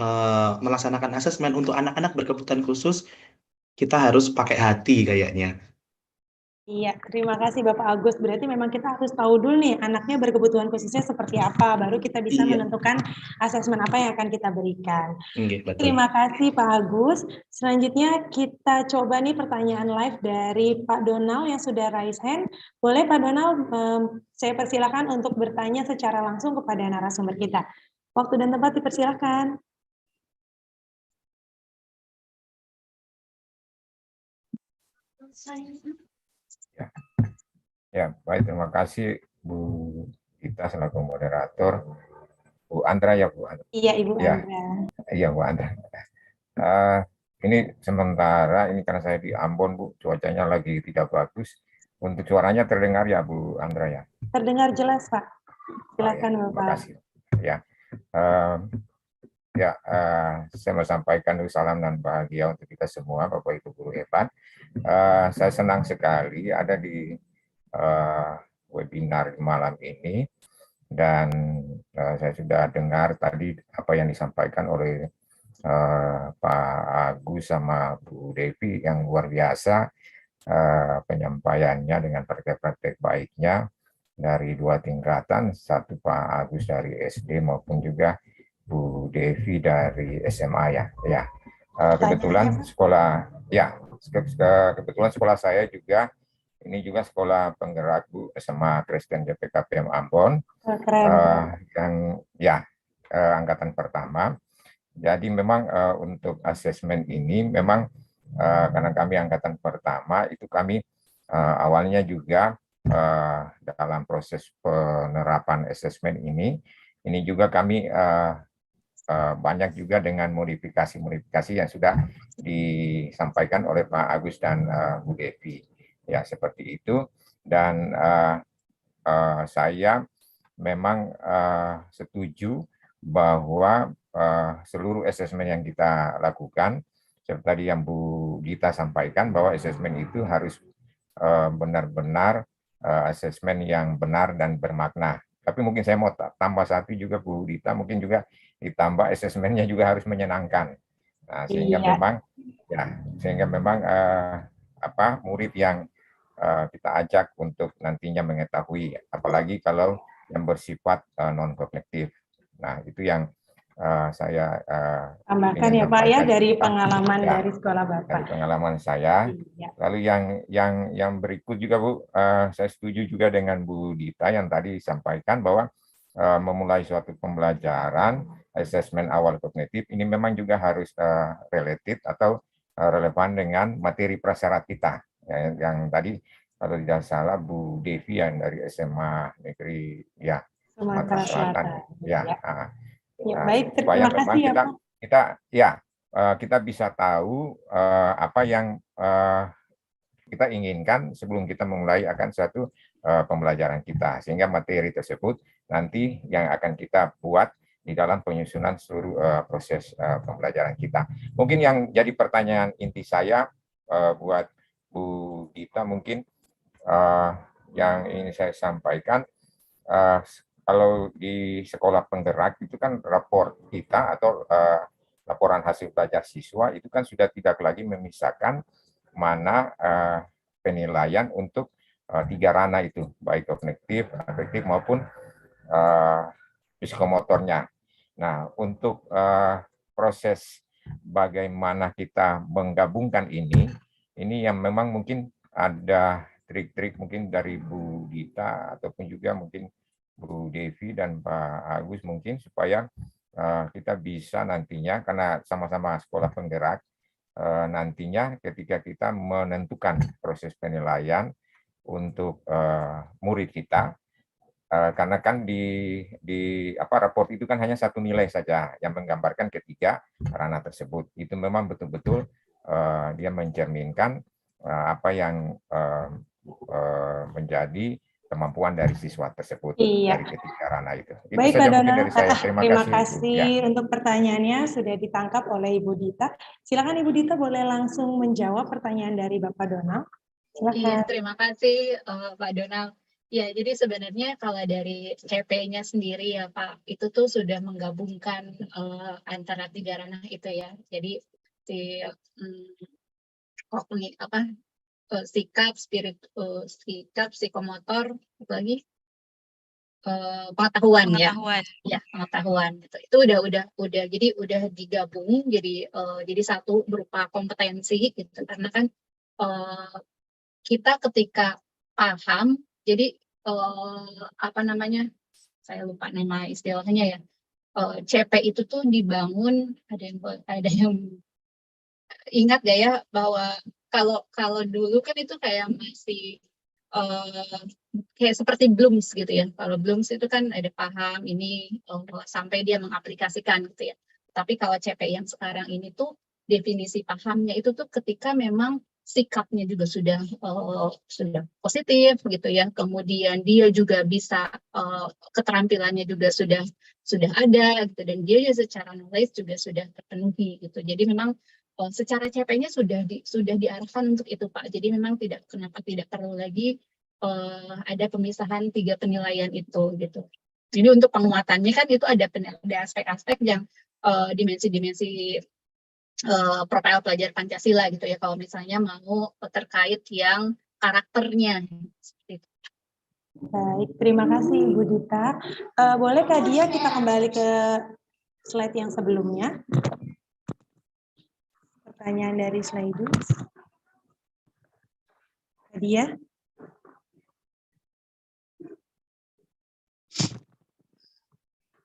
melaksanakan asesmen untuk anak-anak berkebutuhan khusus, kita harus pakai hati kayaknya. Iya, terima kasih Bapak Agus. Berarti memang kita harus tahu dulu nih anaknya berkebutuhan khususnya seperti apa, baru kita bisa menentukan asesmen apa yang akan kita berikan. Betul. Terima kasih Pak Agus. Selanjutnya kita coba nih pertanyaan live dari Pak Donald yang sudah raise hand. Boleh Pak Donald, saya persilakan untuk bertanya secara langsung kepada narasumber kita. Waktu dan tempat dipersilakan. Ya, baik. Terima kasih Bu Gita selaku moderator. Bu Andra ya, Bu Andra. Iya, Ibu ya. Andra. Iya, Bu Andra. Ini sementara, ini karena saya di Ambon, Bu, cuacanya lagi tidak bagus. Untuk suaranya terdengar ya, Bu Andra ya? Terdengar jelas, Pak. Silakan, ya, Bapak. Terima kasih. Saya mau sampaikan salam dan bahagia untuk kita semua, Bapak Ibu guru hebat. Saya senang sekali ada di webinar malam ini, dan saya sudah dengar tadi apa yang disampaikan oleh Pak Agus sama Bu Devi yang luar biasa, penyampaiannya dengan praktek-praktek baiknya dari 2 tingkatan, satu Pak Agus dari SD maupun juga Bu Devi dari SMA ya. Kebetulan sekolah saya juga ini juga sekolah penggerak Bu, SMA Kristen JPKPM Ambon, yang angkatan pertama. Jadi memang untuk asesmen ini memang karena kami angkatan pertama itu kami awalnya juga dalam proses penerapan asesmen ini juga kami banyak juga dengan modifikasi yang sudah disampaikan oleh Pak Agus dan Bu Devi. Ya, seperti itu. Dan saya memang setuju bahwa seluruh asesmen yang kita lakukan, seperti tadi yang Bu Dita sampaikan, bahwa asesmen itu harus benar-benar asesmen yang benar dan bermakna. Tapi mungkin saya mau tambah satu juga, Bu Dita, mungkin juga ditambah asesmennya juga harus menyenangkan. Nah, sehingga memang murid yang kita ajak untuk nantinya mengetahui, apalagi kalau yang bersifat non-kognitif. Nah, itu yang saya tambahkan ya Pak ya, dari pengalaman dari sekolah Bapak. Dari pengalaman saya. Lalu yang berikut juga Bu, saya setuju juga dengan Bu Dita yang tadi sampaikan bahwa memulai suatu pembelajaran asesmen awal kognitif ini memang juga harus related atau relevan dengan materi prasyarat kita. Ya, yang tadi kalau tidak salah Bu Devi yang dari SMA Negeri Sumatera Selatan. Baik, terima kasih ya Pak. Kita bisa tahu apa yang kita inginkan sebelum kita memulai akan suatu pembelajaran kita, sehingga materi tersebut nanti yang akan kita buat di dalam penyusunan seluruh proses pembelajaran kita. Mungkin yang jadi pertanyaan inti saya buat Bu Dita, mungkin yang ingin saya sampaikan, kalau di sekolah penggerak itu kan rapor kita atau laporan hasil belajar siswa itu kan sudah tidak lagi memisahkan mana penilaian untuk 3 ranah itu, baik kognitif, afektif maupun psikomotornya. Nah, untuk proses bagaimana kita menggabungkan ini yang memang mungkin ada trik-trik mungkin dari Bu Dita ataupun juga mungkin Bu Devi dan Pak Agus mungkin supaya kita bisa nantinya, karena sama-sama sekolah penggerak, nantinya ketika kita menentukan proses penilaian untuk murid kita, karena kan di raport itu kan hanya satu nilai saja yang menggambarkan ketiga ranah tersebut. Itu memang betul-betul dia mencerminkan apa yang menjadi kemampuan dari siswa tersebut dari ketiga ranah itu. Baik, Pak Donald. Terima kasih untuk pertanyaannya sudah ditangkap oleh Ibu Dita. Silakan Ibu Dita boleh langsung menjawab pertanyaan dari Bapak Donald. Silakan. Iya, terima kasih Pak Donald. Ya, jadi sebenarnya kalau dari CP-nya sendiri ya Pak, itu tuh sudah menggabungkan antara 3 ranah itu ya. Jadi si sikap, sikap, psikomotor, lagi pengetahuan ya. Ya, pengetahuan gitu. Itu udah jadi udah digabung jadi satu berupa kompetensi gitu. Karena kan kita ketika paham, jadi saya lupa nama istilahnya ya. CP itu tuh dibangun, ada yang ingat gak ya bahwa kalau dulu kan itu kayak masih kayak seperti Blooms gitu ya. Kalau Blooms itu kan ada paham ini sampai dia mengaplikasikan gitu ya. Tapi kalau CP yang sekarang ini tuh definisi pahamnya itu tuh ketika memang sikapnya juga sudah positif gitu ya. Kemudian dia juga bisa keterampilannya juga sudah ada gitu, dan dia secara knowledge juga sudah terpenuhi gitu. Jadi memang secara CP-nya sudah diarahkan untuk itu Pak. Jadi memang kenapa tidak perlu lagi ada pemisahan 3 penilaian itu gitu. Jadi untuk penguatannya kan itu ada aspek-aspek yang dimensi-dimensi profil pelajar Pancasila gitu ya. Kalau misalnya mau terkait yang karakternya. Baik, terima kasih Ibu Dita. Boleh Kak Dia kita kembali ke slide yang sebelumnya. Pertanyaan dari slide itu. Kak Dia.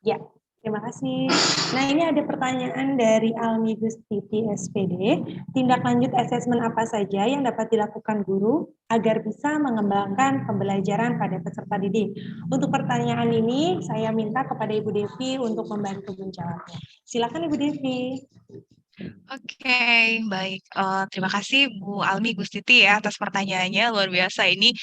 Ya, Terima kasih. Nah, ini ada pertanyaan dari Almi Gustiti SPD. Tindak lanjut asesmen apa saja yang dapat dilakukan guru agar bisa mengembangkan pembelajaran pada peserta didik? Untuk pertanyaan ini, saya minta kepada Ibu Devi untuk membantu menjawabnya. Silakan Ibu Devi. Oke, baik. Terima kasih Bu Almi Gustiti ya atas pertanyaannya. Luar biasa ini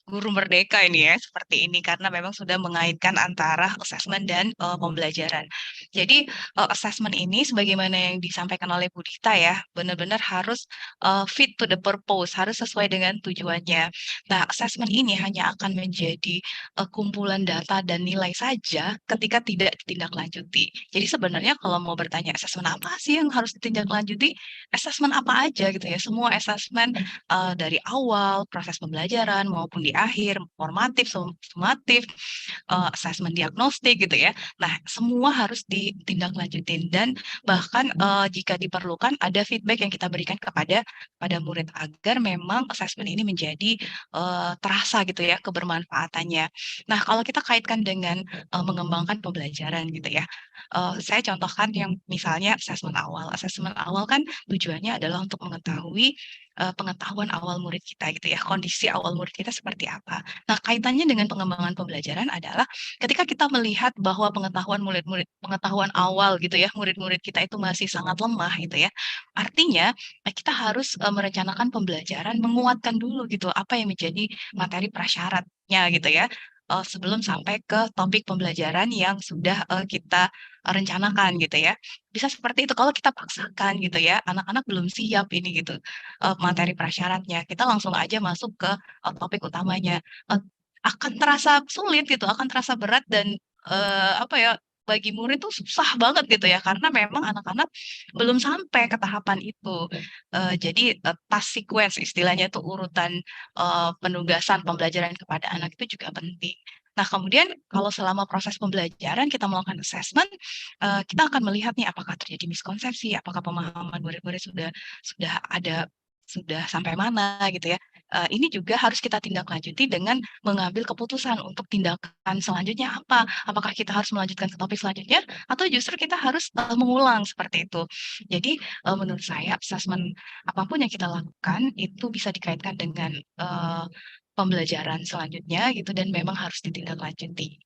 guru merdeka ini ya seperti ini karena memang sudah mengaitkan antara asesmen dan pembelajaran. Jadi asesmen ini sebagaimana yang disampaikan oleh Bu Dita ya, benar-benar harus fit to the purpose, harus sesuai dengan tujuannya. Nah, asesmen ini hanya akan menjadi kumpulan data dan nilai saja ketika tidak ditindaklanjuti. Jadi sebenarnya kalau mau bertanya asesmen apa sih yang harus ditindaklanjuti, asesmen apa aja gitu ya. Semua asesmen dari awal proses pembelajaran maupun di akhir, formatif, sumatif, asesmen diagnostik gitu ya. Nah, semua harus ditindaklanjutin dan bahkan jika diperlukan ada feedback yang kita berikan kepada murid agar memang asesmen ini menjadi terasa gitu ya kebermanfaatannya. Nah, kalau kita kaitkan dengan mengembangkan pembelajaran gitu ya, saya contohkan yang misalnya asesmen awal. Asesmen awal kan tujuannya adalah untuk mengetahui pengetahuan awal murid kita gitu ya, kondisi awal murid kita seperti apa. Nah, kaitannya dengan pengembangan pembelajaran adalah ketika kita melihat bahwa pengetahuan awal gitu ya, murid-murid kita itu masih sangat lemah gitu ya. Artinya kita harus merencanakan pembelajaran, menguatkan dulu gitu apa yang menjadi materi prasyaratnya gitu ya. Sebelum sampai ke topik pembelajaran yang sudah kita rencanakan gitu ya. Bisa seperti itu kalau kita paksakan gitu ya, anak-anak belum siap ini gitu materi prasyaratnya. Kita langsung aja masuk ke topik utamanya. Akan terasa sulit gitu, akan terasa berat dan apa ya, bagi murid tuh susah banget gitu ya, karena memang anak-anak belum sampai ke tahapan itu. Jadi task sequence istilahnya itu urutan penugasan pembelajaran kepada anak itu juga penting. Nah, kemudian kalau selama proses pembelajaran kita melakukan assessment, kita akan melihat nih apakah terjadi miskonsepsi, apakah pemahaman murid-murid sudah sampai mana gitu ya. Ini juga harus kita tindaklanjuti dengan mengambil keputusan untuk tindakan selanjutnya apa. Apakah kita harus melanjutkan ke topik selanjutnya atau justru kita harus mengulang seperti itu. Jadi menurut saya asesmen apapun yang kita lakukan itu bisa dikaitkan dengan pembelajaran selanjutnya gitu dan memang harus ditindaklanjuti.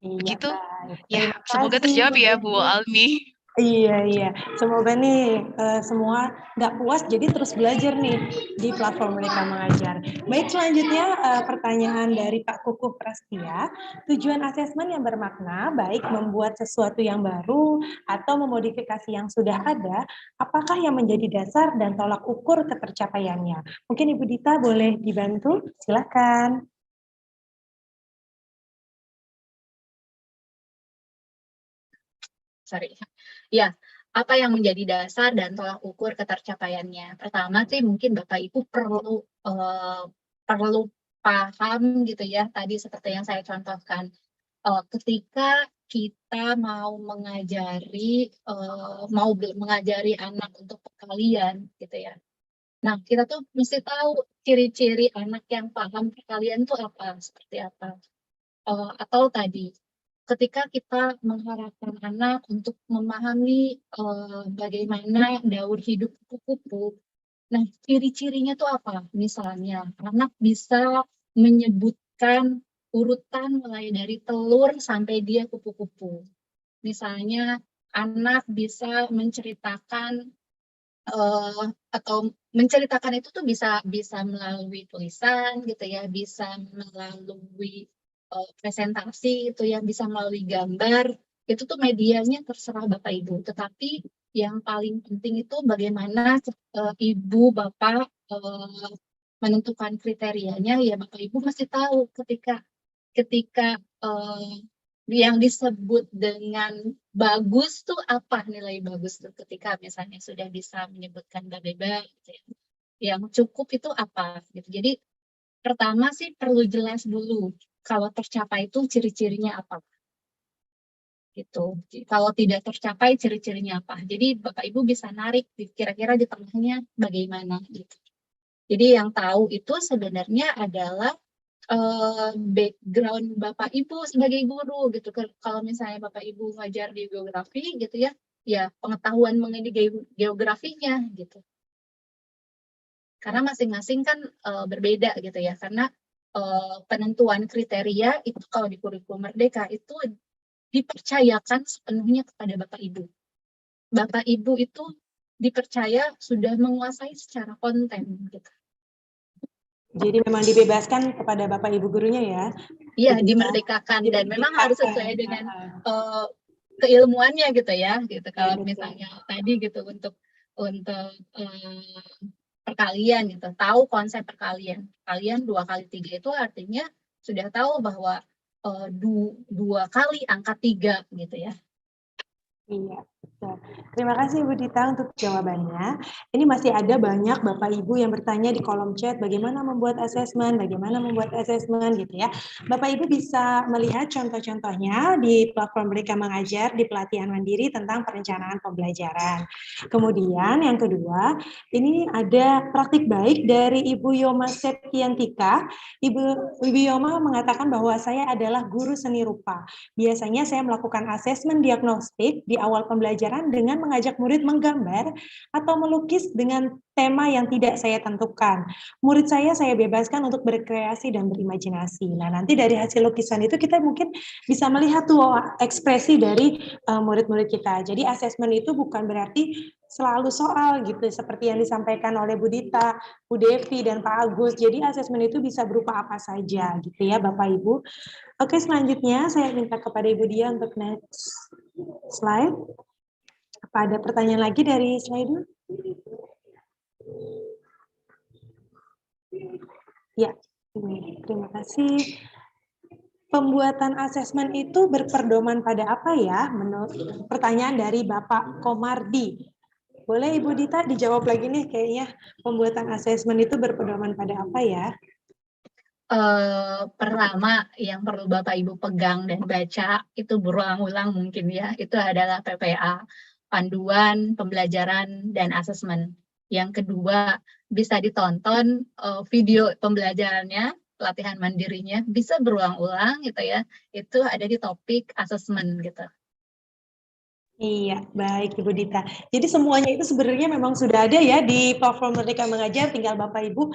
Iya, Begitu? baik. Ya, Terima semoga kasih, terjawab Bu ya Devi. Bu Almi. Iya. Semoga nih semua nggak puas, jadi terus belajar nih di platform Merdeka Mengajar. Baik, selanjutnya pertanyaan dari Pak Kukuh Prastia. Tujuan asesmen yang bermakna baik membuat sesuatu yang baru atau memodifikasi yang sudah ada, apakah yang menjadi dasar dan tolak ukur ketercapaiannya? Mungkin Ibu Dita boleh dibantu? Silakan. Ya, apa yang menjadi dasar dan tolak ukur ketercapaiannya? Pertama sih mungkin Bapak Ibu perlu paham gitu ya, tadi seperti yang saya contohkan. Ketika kita mau mengajari anak untuk perkalian gitu ya. Nah, kita tuh mesti tahu ciri-ciri anak yang paham perkalian itu apa, seperti apa. Atau tadi ketika kita mengharapkan anak untuk memahami bagaimana daur hidup kupu-kupu. Nah, ciri-cirinya tuh apa? Misalnya, anak bisa menyebutkan urutan mulai dari telur sampai dia kupu-kupu. Misalnya, anak bisa menceritakan atau menceritakan itu tuh bisa melalui tulisan gitu ya, bisa melalui presentasi itu ya, bisa melalui gambar. Itu tuh medianya terserah Bapak Ibu. Tetapi yang paling penting itu bagaimana Ibu Bapak menentukan kriterianya, ya Bapak Ibu mesti tahu ketika yang disebut dengan bagus tuh apa, nilai bagus tuh ketika misalnya sudah bisa menyebutkan babeba gitu ya. Yang cukup itu apa gitu. Jadi pertama sih perlu jelas dulu kalau tercapai itu ciri-cirinya apa gitu. Kalau tidak tercapai ciri-cirinya apa. Jadi Bapak Ibu bisa narik kira-kira di tengahnya bagaimana gitu. Jadi yang tahu itu sebenarnya adalah background Bapak Ibu sebagai guru gitu. Kalau misalnya Bapak Ibu ngajar di geografi gitu ya, ya pengetahuan mengenai geografinya gitu. Karena masing-masing kan berbeda gitu ya. Karena penentuan kriteria itu kalau di kurikulum Merdeka itu dipercayakan sepenuhnya kepada Bapak Ibu. Bapak Ibu itu dipercaya sudah menguasai secara konten gitu. Jadi memang dibebaskan kepada Bapak Ibu gurunya ya? Iya, dimerdekakan dan memang harus sesuai dengan keilmuannya gitu ya. Gitu. Kalau misalnya tadi gitu untuk perkalian gitu, tahu konsep perkalian. Perkalian 2 kali 3 itu artinya sudah tahu bahwa 2 kali angka 3 gitu ya. Iya, betul. Terima kasih Ibu Dita untuk jawabannya. Ini masih ada banyak Bapak Ibu yang bertanya di kolom chat bagaimana membuat asesmen gitu ya. Bapak Ibu bisa melihat contoh-contohnya di platform Merdeka Mengajar di pelatihan mandiri tentang perencanaan pembelajaran. Kemudian yang kedua, ini ada praktik baik dari Ibu Yoma Septiantika. Ibu Yoma mengatakan bahwa saya adalah guru seni rupa. Biasanya saya melakukan asesmen diagnostik di awal pembelajaran dengan mengajak murid menggambar atau melukis dengan tema yang tidak saya tentukan. Murid saya bebaskan untuk berkreasi dan berimajinasi. Nah, nanti dari hasil lukisan itu kita mungkin bisa melihat tuh ekspresi dari murid-murid kita. Jadi asesmen itu bukan berarti selalu soal gitu, seperti yang disampaikan oleh Bu Dita, Bu Devi, dan Pak Agus. Jadi asesmen itu bisa berupa apa saja gitu ya Bapak Ibu. Oke, selanjutnya saya minta kepada Ibu Dia untuk next slide. Apa ada pertanyaan lagi dari slide? Ya, terima kasih. Pembuatan asesmen itu berpedoman pada apa ya? Menurut pertanyaan dari Bapak Komardi. Boleh Ibu Dita dijawab lagi nih kayaknya pembuatan asesmen itu berpedoman pada apa ya? Pertama yang perlu Bapak Ibu pegang dan baca itu berulang-ulang mungkin ya, itu adalah PPA, panduan pembelajaran dan asesmen. Yang kedua, bisa ditonton video pembelajarannya, pelatihan mandirinya bisa berulang-ulang gitu ya, itu ada di topik asesmen gitu. Iya, baik Ibu Dita. Jadi semuanya itu sebenarnya memang sudah ada ya di platform Merdeka Mengajar, tinggal Bapak Ibu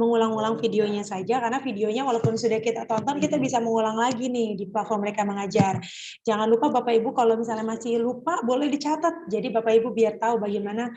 mengulang-ulang videonya saja, karena videonya walaupun sudah kita tonton, kita bisa mengulang lagi nih di platform Merdeka Mengajar. Jangan lupa Bapak Ibu kalau misalnya masih lupa, boleh dicatat. Jadi Bapak Ibu biar tahu bagaimana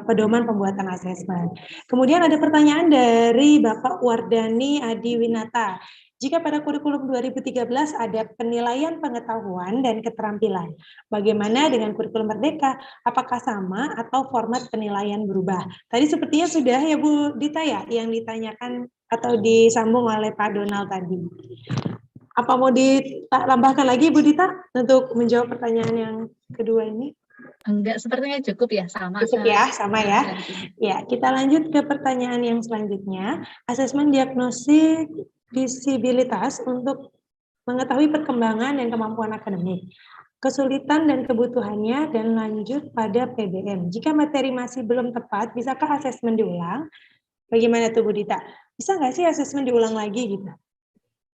pedoman pembuatan asesmen. Kemudian ada pertanyaan dari Bapak Wardani Adiwinata. Jika pada kurikulum 2013 ada penilaian pengetahuan dan keterampilan, bagaimana dengan kurikulum Merdeka? Apakah sama atau format penilaian berubah? Tadi sepertinya sudah ya Bu Dita ya yang ditanyakan atau disambung oleh Pak Donald tadi. Apa mau ditambahkan lagi Bu Dita untuk menjawab pertanyaan yang kedua ini? Enggak, sepertinya cukup ya, sama. Cukup ya, sama ya. Ya, kita lanjut ke pertanyaan yang selanjutnya. Asesmen diagnosis disabilitas untuk mengetahui perkembangan dan kemampuan akademik, kesulitan dan kebutuhannya, dan lanjut pada PBM. Jika materi masih belum tepat, bisakah asesmen diulang? Bagaimana tuh Bu Dita? Bisa nggak sih asesmen diulang lagi gitu?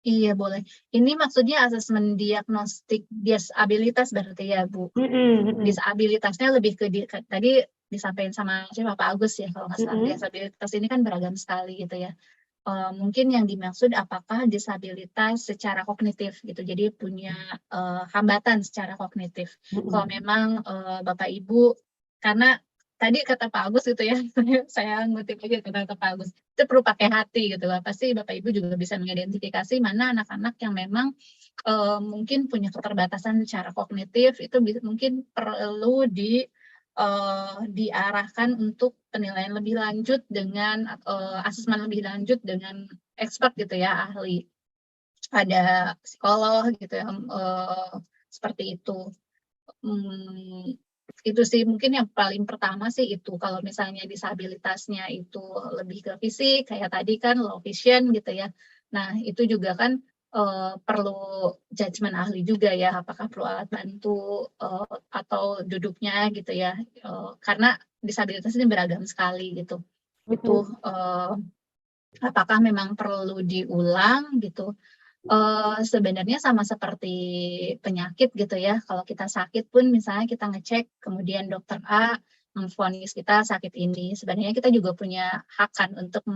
Iya, boleh. Ini maksudnya asesmen diagnostik disabilitas berarti ya, Bu. Disabilitasnya lebih ke tadi disampaikan sama Pak Agus ya, kalau nggak salah. Disabilitas ini kan beragam sekali gitu ya. Mungkin yang dimaksud apakah disabilitas secara kognitif gitu, jadi punya hambatan secara kognitif. Kalau memang Bapak Ibu, karena tadi kata Pak Agus gitu ya, saya ngutip aja kata Pak Agus, itu perlu pakai hati gitu lah. Pasti Bapak Ibu juga bisa mengidentifikasi mana anak-anak yang memang mungkin punya keterbatasan secara kognitif, itu mungkin perlu diarahkan untuk penilaian lebih lanjut dengan asesmen lebih lanjut dengan expert gitu ya, ahli, ada psikolog gitu ya, seperti itu. Itu sih mungkin yang paling pertama sih itu. Kalau misalnya disabilitasnya itu lebih ke fisik kayak tadi kan low vision gitu ya, nah itu juga kan perlu judgement ahli juga ya, apakah perlu alat bantu atau duduknya gitu ya, karena disabilitas ini beragam sekali gitu. Itu apakah memang perlu diulang gitu. Sebenarnya sama seperti penyakit gitu ya. Kalau kita sakit pun misalnya kita ngecek, kemudian dokter A memvonis kita sakit ini, sebenarnya kita juga punya hak kan untuk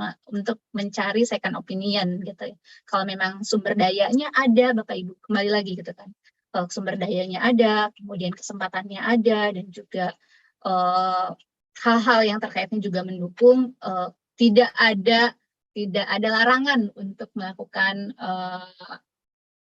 mencari second opinion gitu ya. Kalau memang sumber dayanya ada, Bapak Ibu, kembali lagi gitu kan. Kalau sumber dayanya ada, kemudian kesempatannya ada, dan juga hal-hal yang terkaitnya juga mendukung, tidak ada larangan untuk melakukan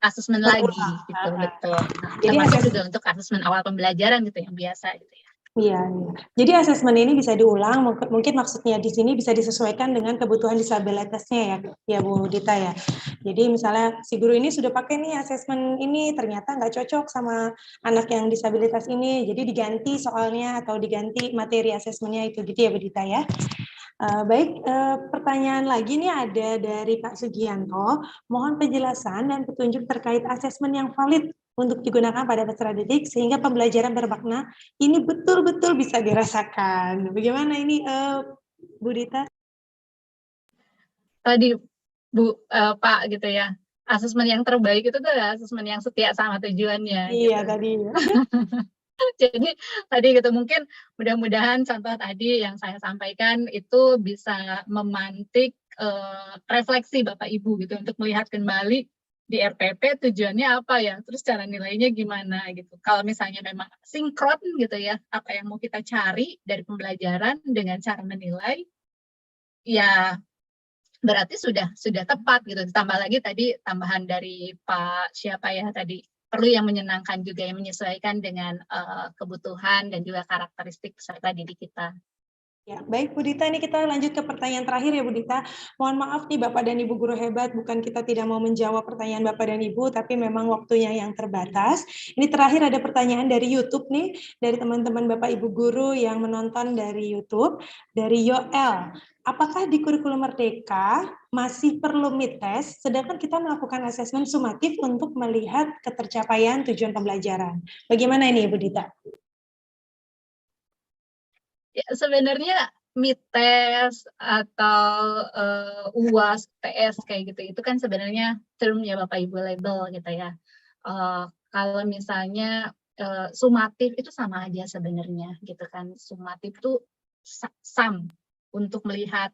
asesmen lagi gitu, betul. Nah, Jadi termasuk juga untuk asesmen awal pembelajaran gitu yang biasa gitu ya. Iya, iya. Jadi asesmen ini bisa diulang, mungkin maksudnya di sini bisa disesuaikan dengan kebutuhan disabilitasnya ya Bu Dita ya. Jadi misalnya si guru ini sudah pakai nih asesmen ini, ternyata nggak cocok sama anak yang disabilitas ini, jadi diganti soalnya atau diganti materi asesmennya itu gitu ya Bu Dita ya. Baik, pertanyaan lagi nih ada dari Pak Sugianto. Mohon penjelasan dan petunjuk terkait asesmen yang valid untuk digunakan pada peserta didik sehingga pembelajaran bermakna ini betul-betul bisa dirasakan. Bagaimana ini, Bu Dita? Tadi Pak gitu ya, asesmen yang terbaik itu adalah asesmen yang setia sama tujuannya. Iya gitu. tadi. Jadi tadi gitu mungkin mudah-mudahan contoh tadi yang saya sampaikan itu bisa memantik refleksi Bapak Ibu gitu untuk melihat kembali di RPP tujuannya apa ya, terus cara nilainya gimana gitu. Kalau misalnya memang sinkron gitu ya, apa yang mau kita cari dari pembelajaran dengan cara menilai, ya berarti sudah tepat gitu. Ditambah lagi tadi tambahan dari Pak siapa ya tadi, perlu yang menyenangkan juga, yang menyesuaikan dengan kebutuhan dan juga karakteristik peserta didik kita. Ya, baik Bu Dita, ini kita lanjut ke pertanyaan terakhir ya Bu Dita. Mohon maaf nih Bapak dan Ibu guru hebat, bukan kita tidak mau menjawab pertanyaan Bapak dan Ibu, tapi memang waktunya yang terbatas. Ini terakhir ada pertanyaan dari YouTube nih, dari teman-teman Bapak Ibu guru yang menonton dari YouTube, dari Yoel. Apakah di kurikulum Merdeka masih perlu mid test, sedangkan kita melakukan asesmen sumatif untuk melihat ketercapaian tujuan pembelajaran? Bagaimana ini Bu Dita? Ya, sebenarnya mid test atau UAS, TS kayak gitu, itu kan sebenarnya termnya Bapak Ibu label gitu ya. Kalau misalnya sumatif itu sama aja sebenarnya gitu kan. Sumatif itu sum untuk melihat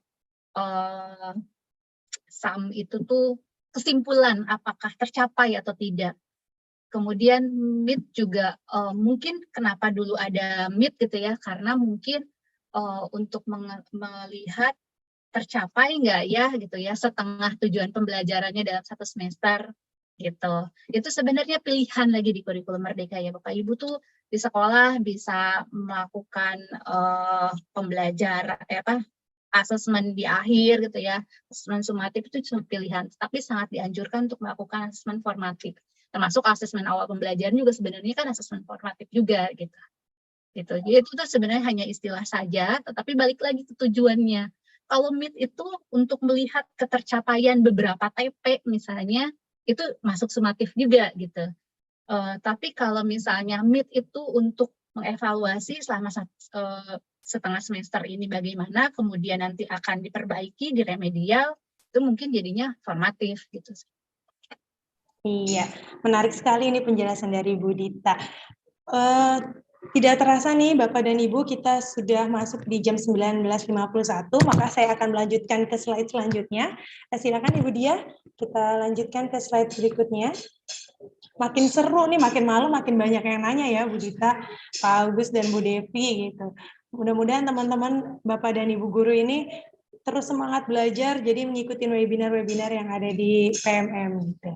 sum itu tuh kesimpulan apakah tercapai atau tidak. Kemudian mid juga mungkin kenapa dulu ada mid gitu ya, karena mungkin untuk melihat tercapai nggak ya gitu ya setengah tujuan pembelajarannya dalam satu semester gitu. Itu sebenarnya pilihan lagi di kurikulum Merdeka ya Bapak Ibu tuh di sekolah bisa melakukan pembelajaran asesmen di akhir gitu ya. Asesmen sumatif itu cuma pilihan, tapi sangat dianjurkan untuk melakukan asesmen formatif. Termasuk asesmen awal pembelajaran juga sebenarnya kan asesmen formatif juga gitu. Jadi itu tuh sebenarnya hanya istilah saja, tetapi balik lagi ke tujuannya. Kalau MIT itu untuk melihat ketercapaian beberapa TP misalnya, itu masuk sumatif juga gitu. Tapi kalau misalnya MIT itu untuk mengevaluasi selama setengah semester ini bagaimana, kemudian nanti akan diperbaiki di remedial, itu mungkin jadinya formatif gitu. Iya, menarik sekali ini penjelasan dari Bu Dita. Tidak terasa nih Bapak dan Ibu, kita sudah masuk di jam 19.51, maka saya akan melanjutkan ke slide selanjutnya. Silakan Ibu Dia, kita lanjutkan ke slide berikutnya. Makin seru nih, makin malam makin banyak yang nanya ya Bu Dita, Pak Agus dan Bu Devi gitu. Mudah-mudahan teman-teman Bapak dan Ibu guru ini terus semangat belajar, jadi mengikuti webinar-webinar yang ada di PMM gitu.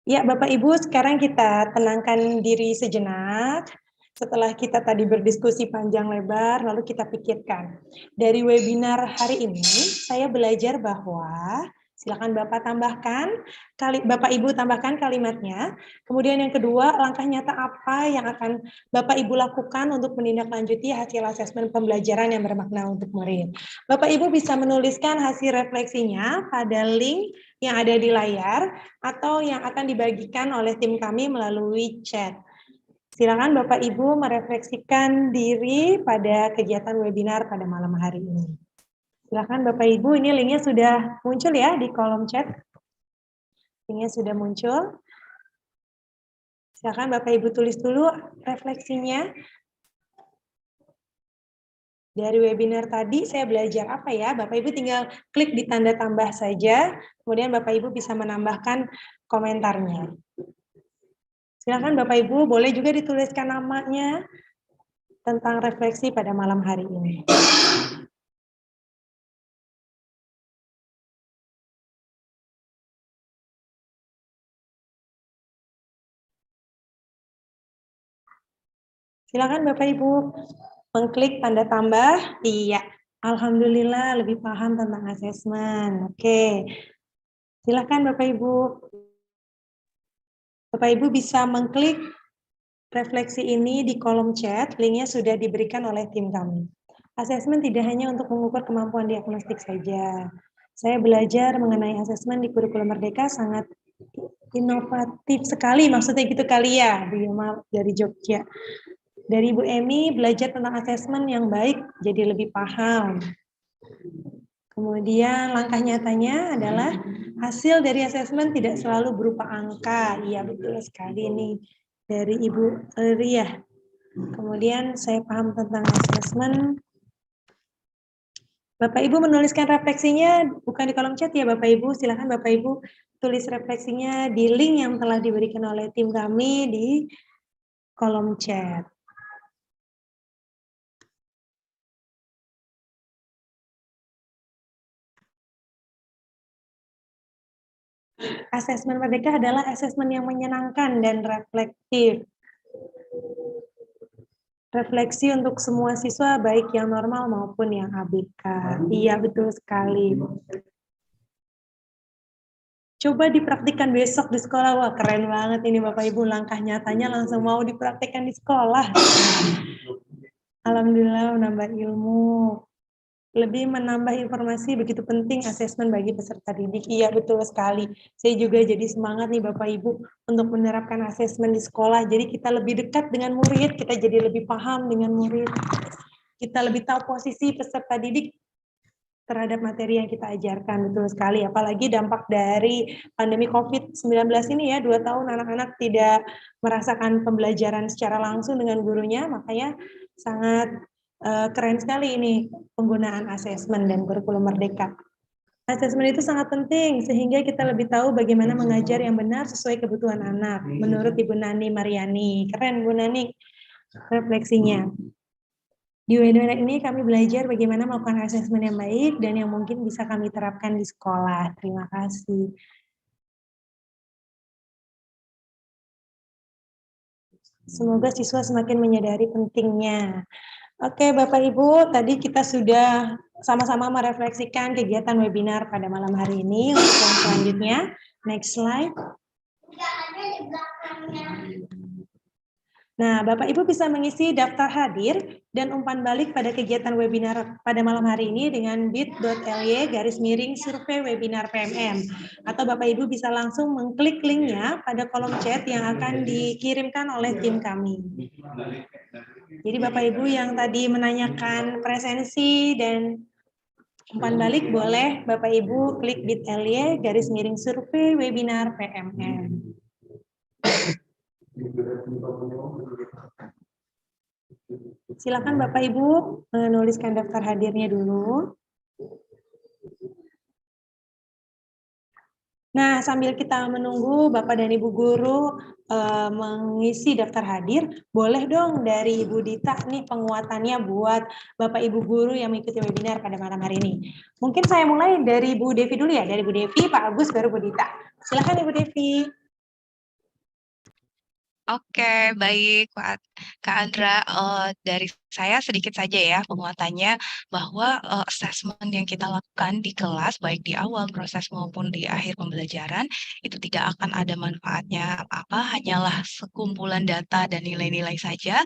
Ya, Bapak Ibu, sekarang kita tenangkan diri sejenak. Setelah kita tadi berdiskusi panjang lebar, lalu kita pikirkan. Dari webinar hari ini, saya belajar bahwa, silakan Bapak tambahkan, Bapak Ibu tambahkan kalimatnya. Kemudian yang kedua, langkah nyata apa yang akan Bapak Ibu lakukan untuk menindaklanjuti hasil asesmen pembelajaran yang bermakna untuk murid. Bapak Ibu bisa menuliskan hasil refleksinya pada link yang ada di layar atau yang akan dibagikan oleh tim kami melalui chat. Silakan Bapak Ibu merefleksikan diri pada kegiatan webinar pada malam hari ini. Silakan Bapak Ibu, ini linknya sudah muncul ya di kolom chat. Linknya sudah muncul. Silakan Bapak Ibu tulis dulu refleksinya. Dari webinar tadi saya belajar apa ya? Bapak Ibu tinggal klik di tanda tambah saja, kemudian Bapak Ibu bisa menambahkan komentarnya. Silakan Bapak Ibu, boleh juga dituliskan namanya tentang refleksi pada malam hari ini. Silakan Bapak Ibu mengklik tanda tambah. Iya, alhamdulillah lebih paham tentang asesmen. Oke. Silakan Bapak Ibu. Bapak Ibu bisa mengklik refleksi ini di kolom chat, linknya sudah diberikan oleh tim kami. Asesmen tidak hanya untuk mengukur kemampuan diagnostik saja. Saya belajar mengenai asesmen di kurikulum Merdeka sangat inovatif sekali, maksudnya gitu kali ya, Bu Yoma dari Jogja. Dari Bu Emi belajar tentang asesmen yang baik, jadi lebih paham. Kemudian langkah nyatanya adalah hasil dari asesmen tidak selalu berupa angka. Iya betul sekali nih dari Ibu Ria. Kemudian saya paham tentang asesmen. Bapak Ibu menuliskan refleksinya bukan di kolom chat ya Bapak Ibu. Silakan Bapak Ibu tulis refleksinya di link yang telah diberikan oleh tim kami di kolom chat. Asesmen Merdeka adalah asesmen yang menyenangkan dan reflektif. Refleksi untuk semua siswa, baik yang normal maupun yang ABK. Iya, betul sekali. Coba dipraktikkan besok di sekolah. Wah, keren banget ini Bapak Ibu. Langkah nyatanya langsung mau dipraktikkan di sekolah. Alhamdulillah menambah ilmu. Lebih menambah informasi begitu penting asesmen bagi peserta didik. Iya, betul sekali. Saya juga jadi semangat nih Bapak Ibu untuk menerapkan asesmen di sekolah. Jadi kita lebih dekat dengan murid, kita jadi lebih paham dengan murid. Kita lebih tahu posisi peserta didik terhadap materi yang kita ajarkan. Betul sekali. Apalagi dampak dari pandemi COVID-19 ini ya, 2 tahun anak-anak tidak merasakan pembelajaran secara langsung dengan gurunya, makanya sangat keren sekali ini penggunaan asesmen dan kurikulum Merdeka. Asesmen itu sangat penting sehingga kita lebih tahu bagaimana mengajar yang benar sesuai kebutuhan anak. Menurut Ibu Nani Mariani, keren Bu Nani refleksinya. Di webinar ini kami belajar bagaimana melakukan asesmen yang baik dan yang mungkin bisa kami terapkan di sekolah. Terima kasih. Semoga siswa semakin menyadari pentingnya. Oke, Bapak Ibu, tadi kita sudah sama-sama merefleksikan kegiatan webinar pada malam hari ini. Untuk yang selanjutnya, next slide. Nah, Bapak Ibu bisa mengisi daftar hadir dan umpan balik pada kegiatan webinar pada malam hari ini dengan bit.ly/survei webinar PMM. Atau Bapak Ibu bisa langsung mengklik linknya pada kolom chat yang akan dikirimkan oleh tim kami. Jadi Bapak Ibu yang tadi menanyakan presensi dan umpan balik boleh Bapak Ibu klik bit.ly/survei webinar PMM. Silakan Bapak Ibu menuliskan daftar hadirnya dulu. Nah, sambil kita menunggu Bapak dan Ibu guru mengisi daftar hadir, boleh dong dari Ibu Dita nih penguatannya buat Bapak Ibu guru yang mengikuti webinar pada malam hari ini. Mungkin saya mulai dari Bu Devi dulu ya, dari Bu Devi, Pak Agus, baru Bu Dita. Silakan Ibu Devi. Oke, baik Kak Andra. Dari saya sedikit saja ya penguatannya bahwa asesmen yang kita lakukan di kelas, baik di awal proses maupun di akhir pembelajaran, itu tidak akan ada manfaatnya apa-apa, hanyalah sekumpulan data dan nilai-nilai saja,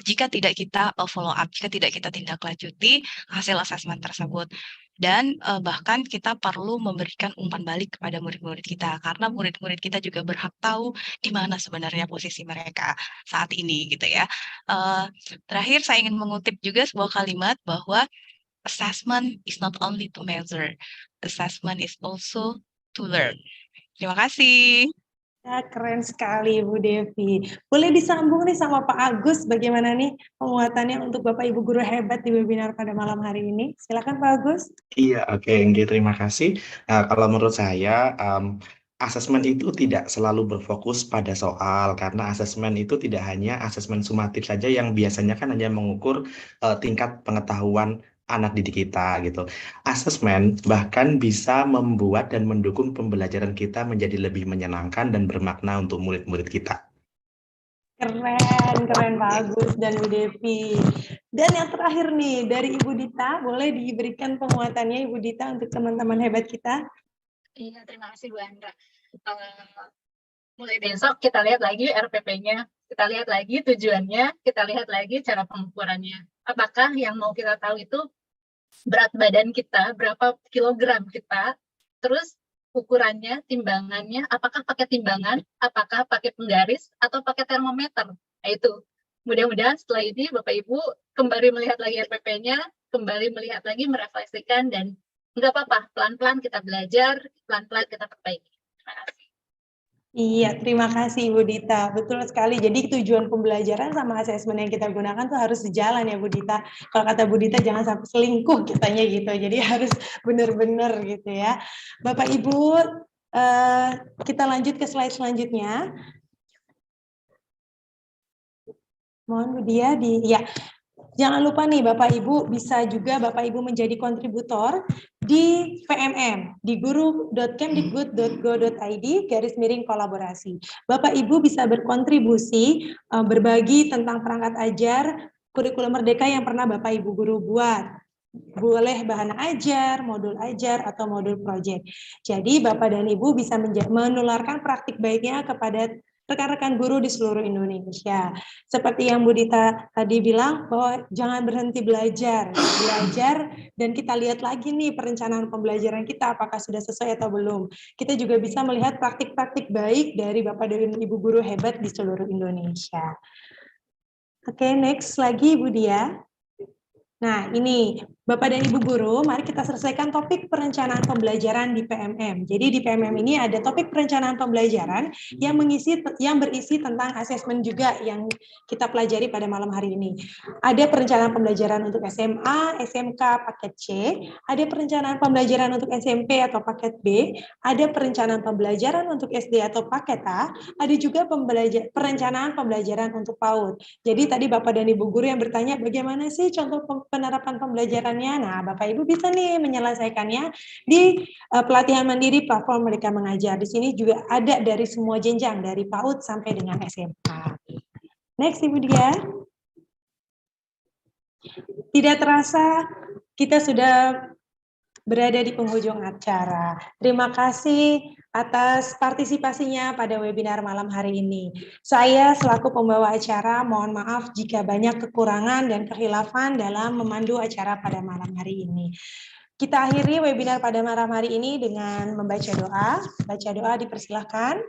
jika tidak kita follow up, jika tidak kita tindak lanjuti hasil asesmen tersebut. Dan bahkan kita perlu memberikan umpan balik kepada murid-murid kita, karena murid-murid kita juga berhak tahu di mana sebenarnya posisi mereka saat ini gitu ya. Terakhir saya ingin mengutip juga sebuah kalimat bahwa assessment is not only to measure, assessment is also to learn. Terima kasih. Ya, keren sekali Bu Devi. Boleh disambung nih sama Pak Agus, bagaimana nih penguatannya untuk Bapak Ibu guru hebat di webinar pada malam hari ini? Silakan Pak Agus. Iya, oke, Enggi, terima kasih. Kalau menurut saya, asesmen itu tidak selalu berfokus pada soal, karena asesmen itu tidak hanya asesmen sumatif saja yang biasanya kan hanya mengukur tingkat pengetahuan anak didik kita gitu. Asesmen bahkan bisa membuat dan mendukung pembelajaran kita menjadi lebih menyenangkan dan bermakna untuk murid-murid kita. Keren Pak Agus dan Bu Devi. Dan yang terakhir nih, dari Ibu Dita, boleh diberikan penguatannya Ibu Dita untuk teman-teman hebat kita? Iya, terima kasih Bu Andra. Mulai besok kita lihat lagi RPP-nya, kita lihat lagi tujuannya, kita lihat lagi cara pengukurannya. Apakah yang mau kita tahu itu berat badan kita, berapa kilogram kita, terus ukurannya, timbangannya, apakah pakai timbangan, apakah pakai penggaris, atau pakai termometer. Nah itu, mudah-mudahan setelah ini Bapak Ibu kembali melihat lagi RPP-nya, kembali melihat lagi, merefleksikan, dan nggak apa-apa, pelan-pelan kita belajar, pelan-pelan kita perbaiki. Terima kasih. Iya, terima kasih Bu Dita. Betul sekali. Jadi tujuan pembelajaran sama asesmen yang kita gunakan tuh harus sejalan ya Bu Dita. Kalau kata Bu Dita jangan sampai selingkuh kitanya gitu. Jadi harus benar-benar gitu ya. Bapak Ibu, kita lanjut ke slide selanjutnya. Mohon Bu Dia jangan lupa nih Bapak Ibu bisa juga Bapak Ibu menjadi kontributor di PMM di guru.kemdikbud.go.id/kolaborasi. Bapak Ibu bisa berkontribusi berbagi tentang perangkat ajar kurikulum merdeka yang pernah Bapak Ibu guru buat. Boleh bahan ajar, modul ajar, atau modul proyek. Jadi Bapak dan Ibu bisa menularkan praktik baiknya kepada rekan-rekan guru di seluruh Indonesia. Seperti yang Bu Dita tadi bilang, bahwa jangan berhenti belajar, dan kita lihat lagi nih perencanaan pembelajaran kita, apakah sudah sesuai atau belum. Kita juga bisa melihat praktik-praktik baik dari Bapak dan Ibu guru hebat di seluruh Indonesia. Oke, next lagi Bu Dia. Nah, ini Bapak dan Ibu guru, mari kita selesaikan topik perencanaan pembelajaran di PMM. Jadi di PMM ini ada topik perencanaan pembelajaran yang berisi tentang asesmen juga yang kita pelajari pada malam hari ini. Ada perencanaan pembelajaran untuk SMA, SMK paket C, ada perencanaan pembelajaran untuk SMP atau paket B, ada perencanaan pembelajaran untuk SD atau paket A, ada juga perencanaan pembelajaran untuk PAUD. Jadi tadi Bapak dan Ibu guru yang bertanya bagaimana sih contoh penerapan pembelajarannya. Nah, Bapak Ibu bisa nih menyelesaikannya di pelatihan mandiri platform Merdeka Mengajar. Di sini juga ada dari semua jenjang, dari PAUD sampai dengan SMK. Next, Ibu Dia. Tidak terasa kita sudah berada di penghujung acara. Terima kasih atas partisipasinya pada webinar malam hari ini. Saya selaku pembawa acara mohon maaf jika banyak kekurangan dan kehilafan dalam memandu acara pada malam hari ini. Kita akhiri webinar pada malam hari ini dengan membaca doa. Baca doa dipersilahkan.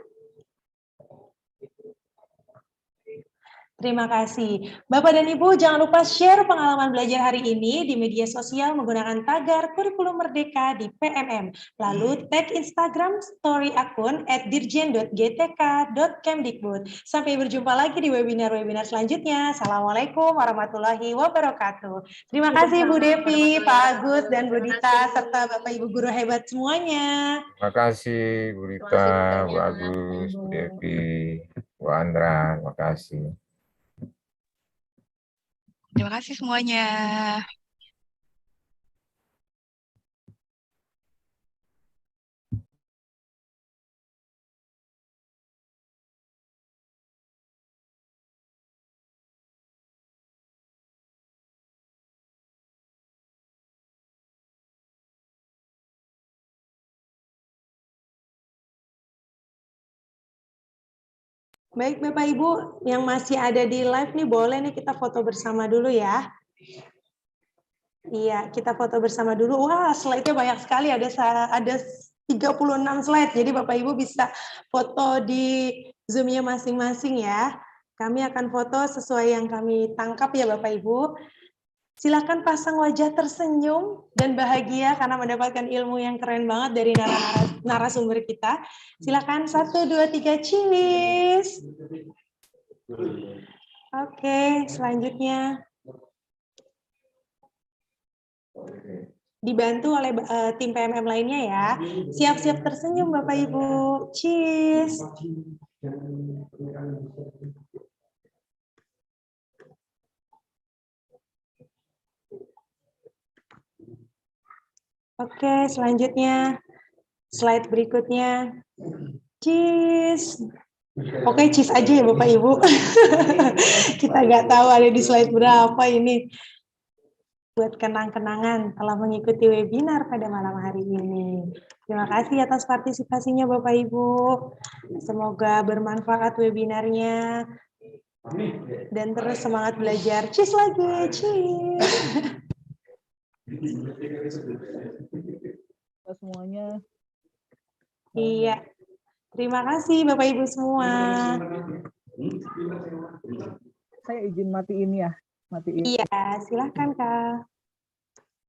Terima kasih. Bapak dan Ibu, jangan lupa share pengalaman belajar hari ini di media sosial menggunakan tagar Kurikulum Merdeka di PMM. Lalu tag Instagram story akun @dirjen.gtk.kemdikbud. Sampai berjumpa lagi di webinar-webinar selanjutnya. Assalamualaikum warahmatullahi wabarakatuh. Terima kasih Bu Devi, Pak Agus, dan Bu Dita, serta Bapak Ibu guru hebat semuanya. Terima kasih Bu Rita, Bu Agus, Bu Devi, Bu Andra, terima kasih. Terima kasih semuanya. Baik Bapak Ibu yang masih ada di live nih boleh nih kita foto bersama dulu ya. Iya, kita foto bersama dulu. Wah, slide-nya banyak sekali, ada 36 slide. Jadi Bapak Ibu bisa foto di Zoom-nya masing-masing ya. Kami akan foto sesuai yang kami tangkap ya Bapak Ibu. Silakan pasang wajah tersenyum dan bahagia karena mendapatkan ilmu yang keren banget dari narasumber kita. Silakan 1, 2, 3, cheese. Oke, selanjutnya dibantu oleh tim PMM lainnya ya. Siap-siap tersenyum Bapak Ibu. Cheese. Oke, selanjutnya slide berikutnya. Cheese. Oke, cheese aja ya Bapak Ibu. Kita nggak tahu ada di slide berapa ini. Buat kenang-kenangan telah mengikuti webinar pada malam hari ini. Terima kasih atas partisipasinya Bapak Ibu. Semoga bermanfaat webinarnya. Dan terus semangat belajar. Cheese lagi, cheese. Semuanya. Iya. Terima kasih Bapak Ibu semua. Saya izin matiin ya. Matiin. Iya, silakan Kak.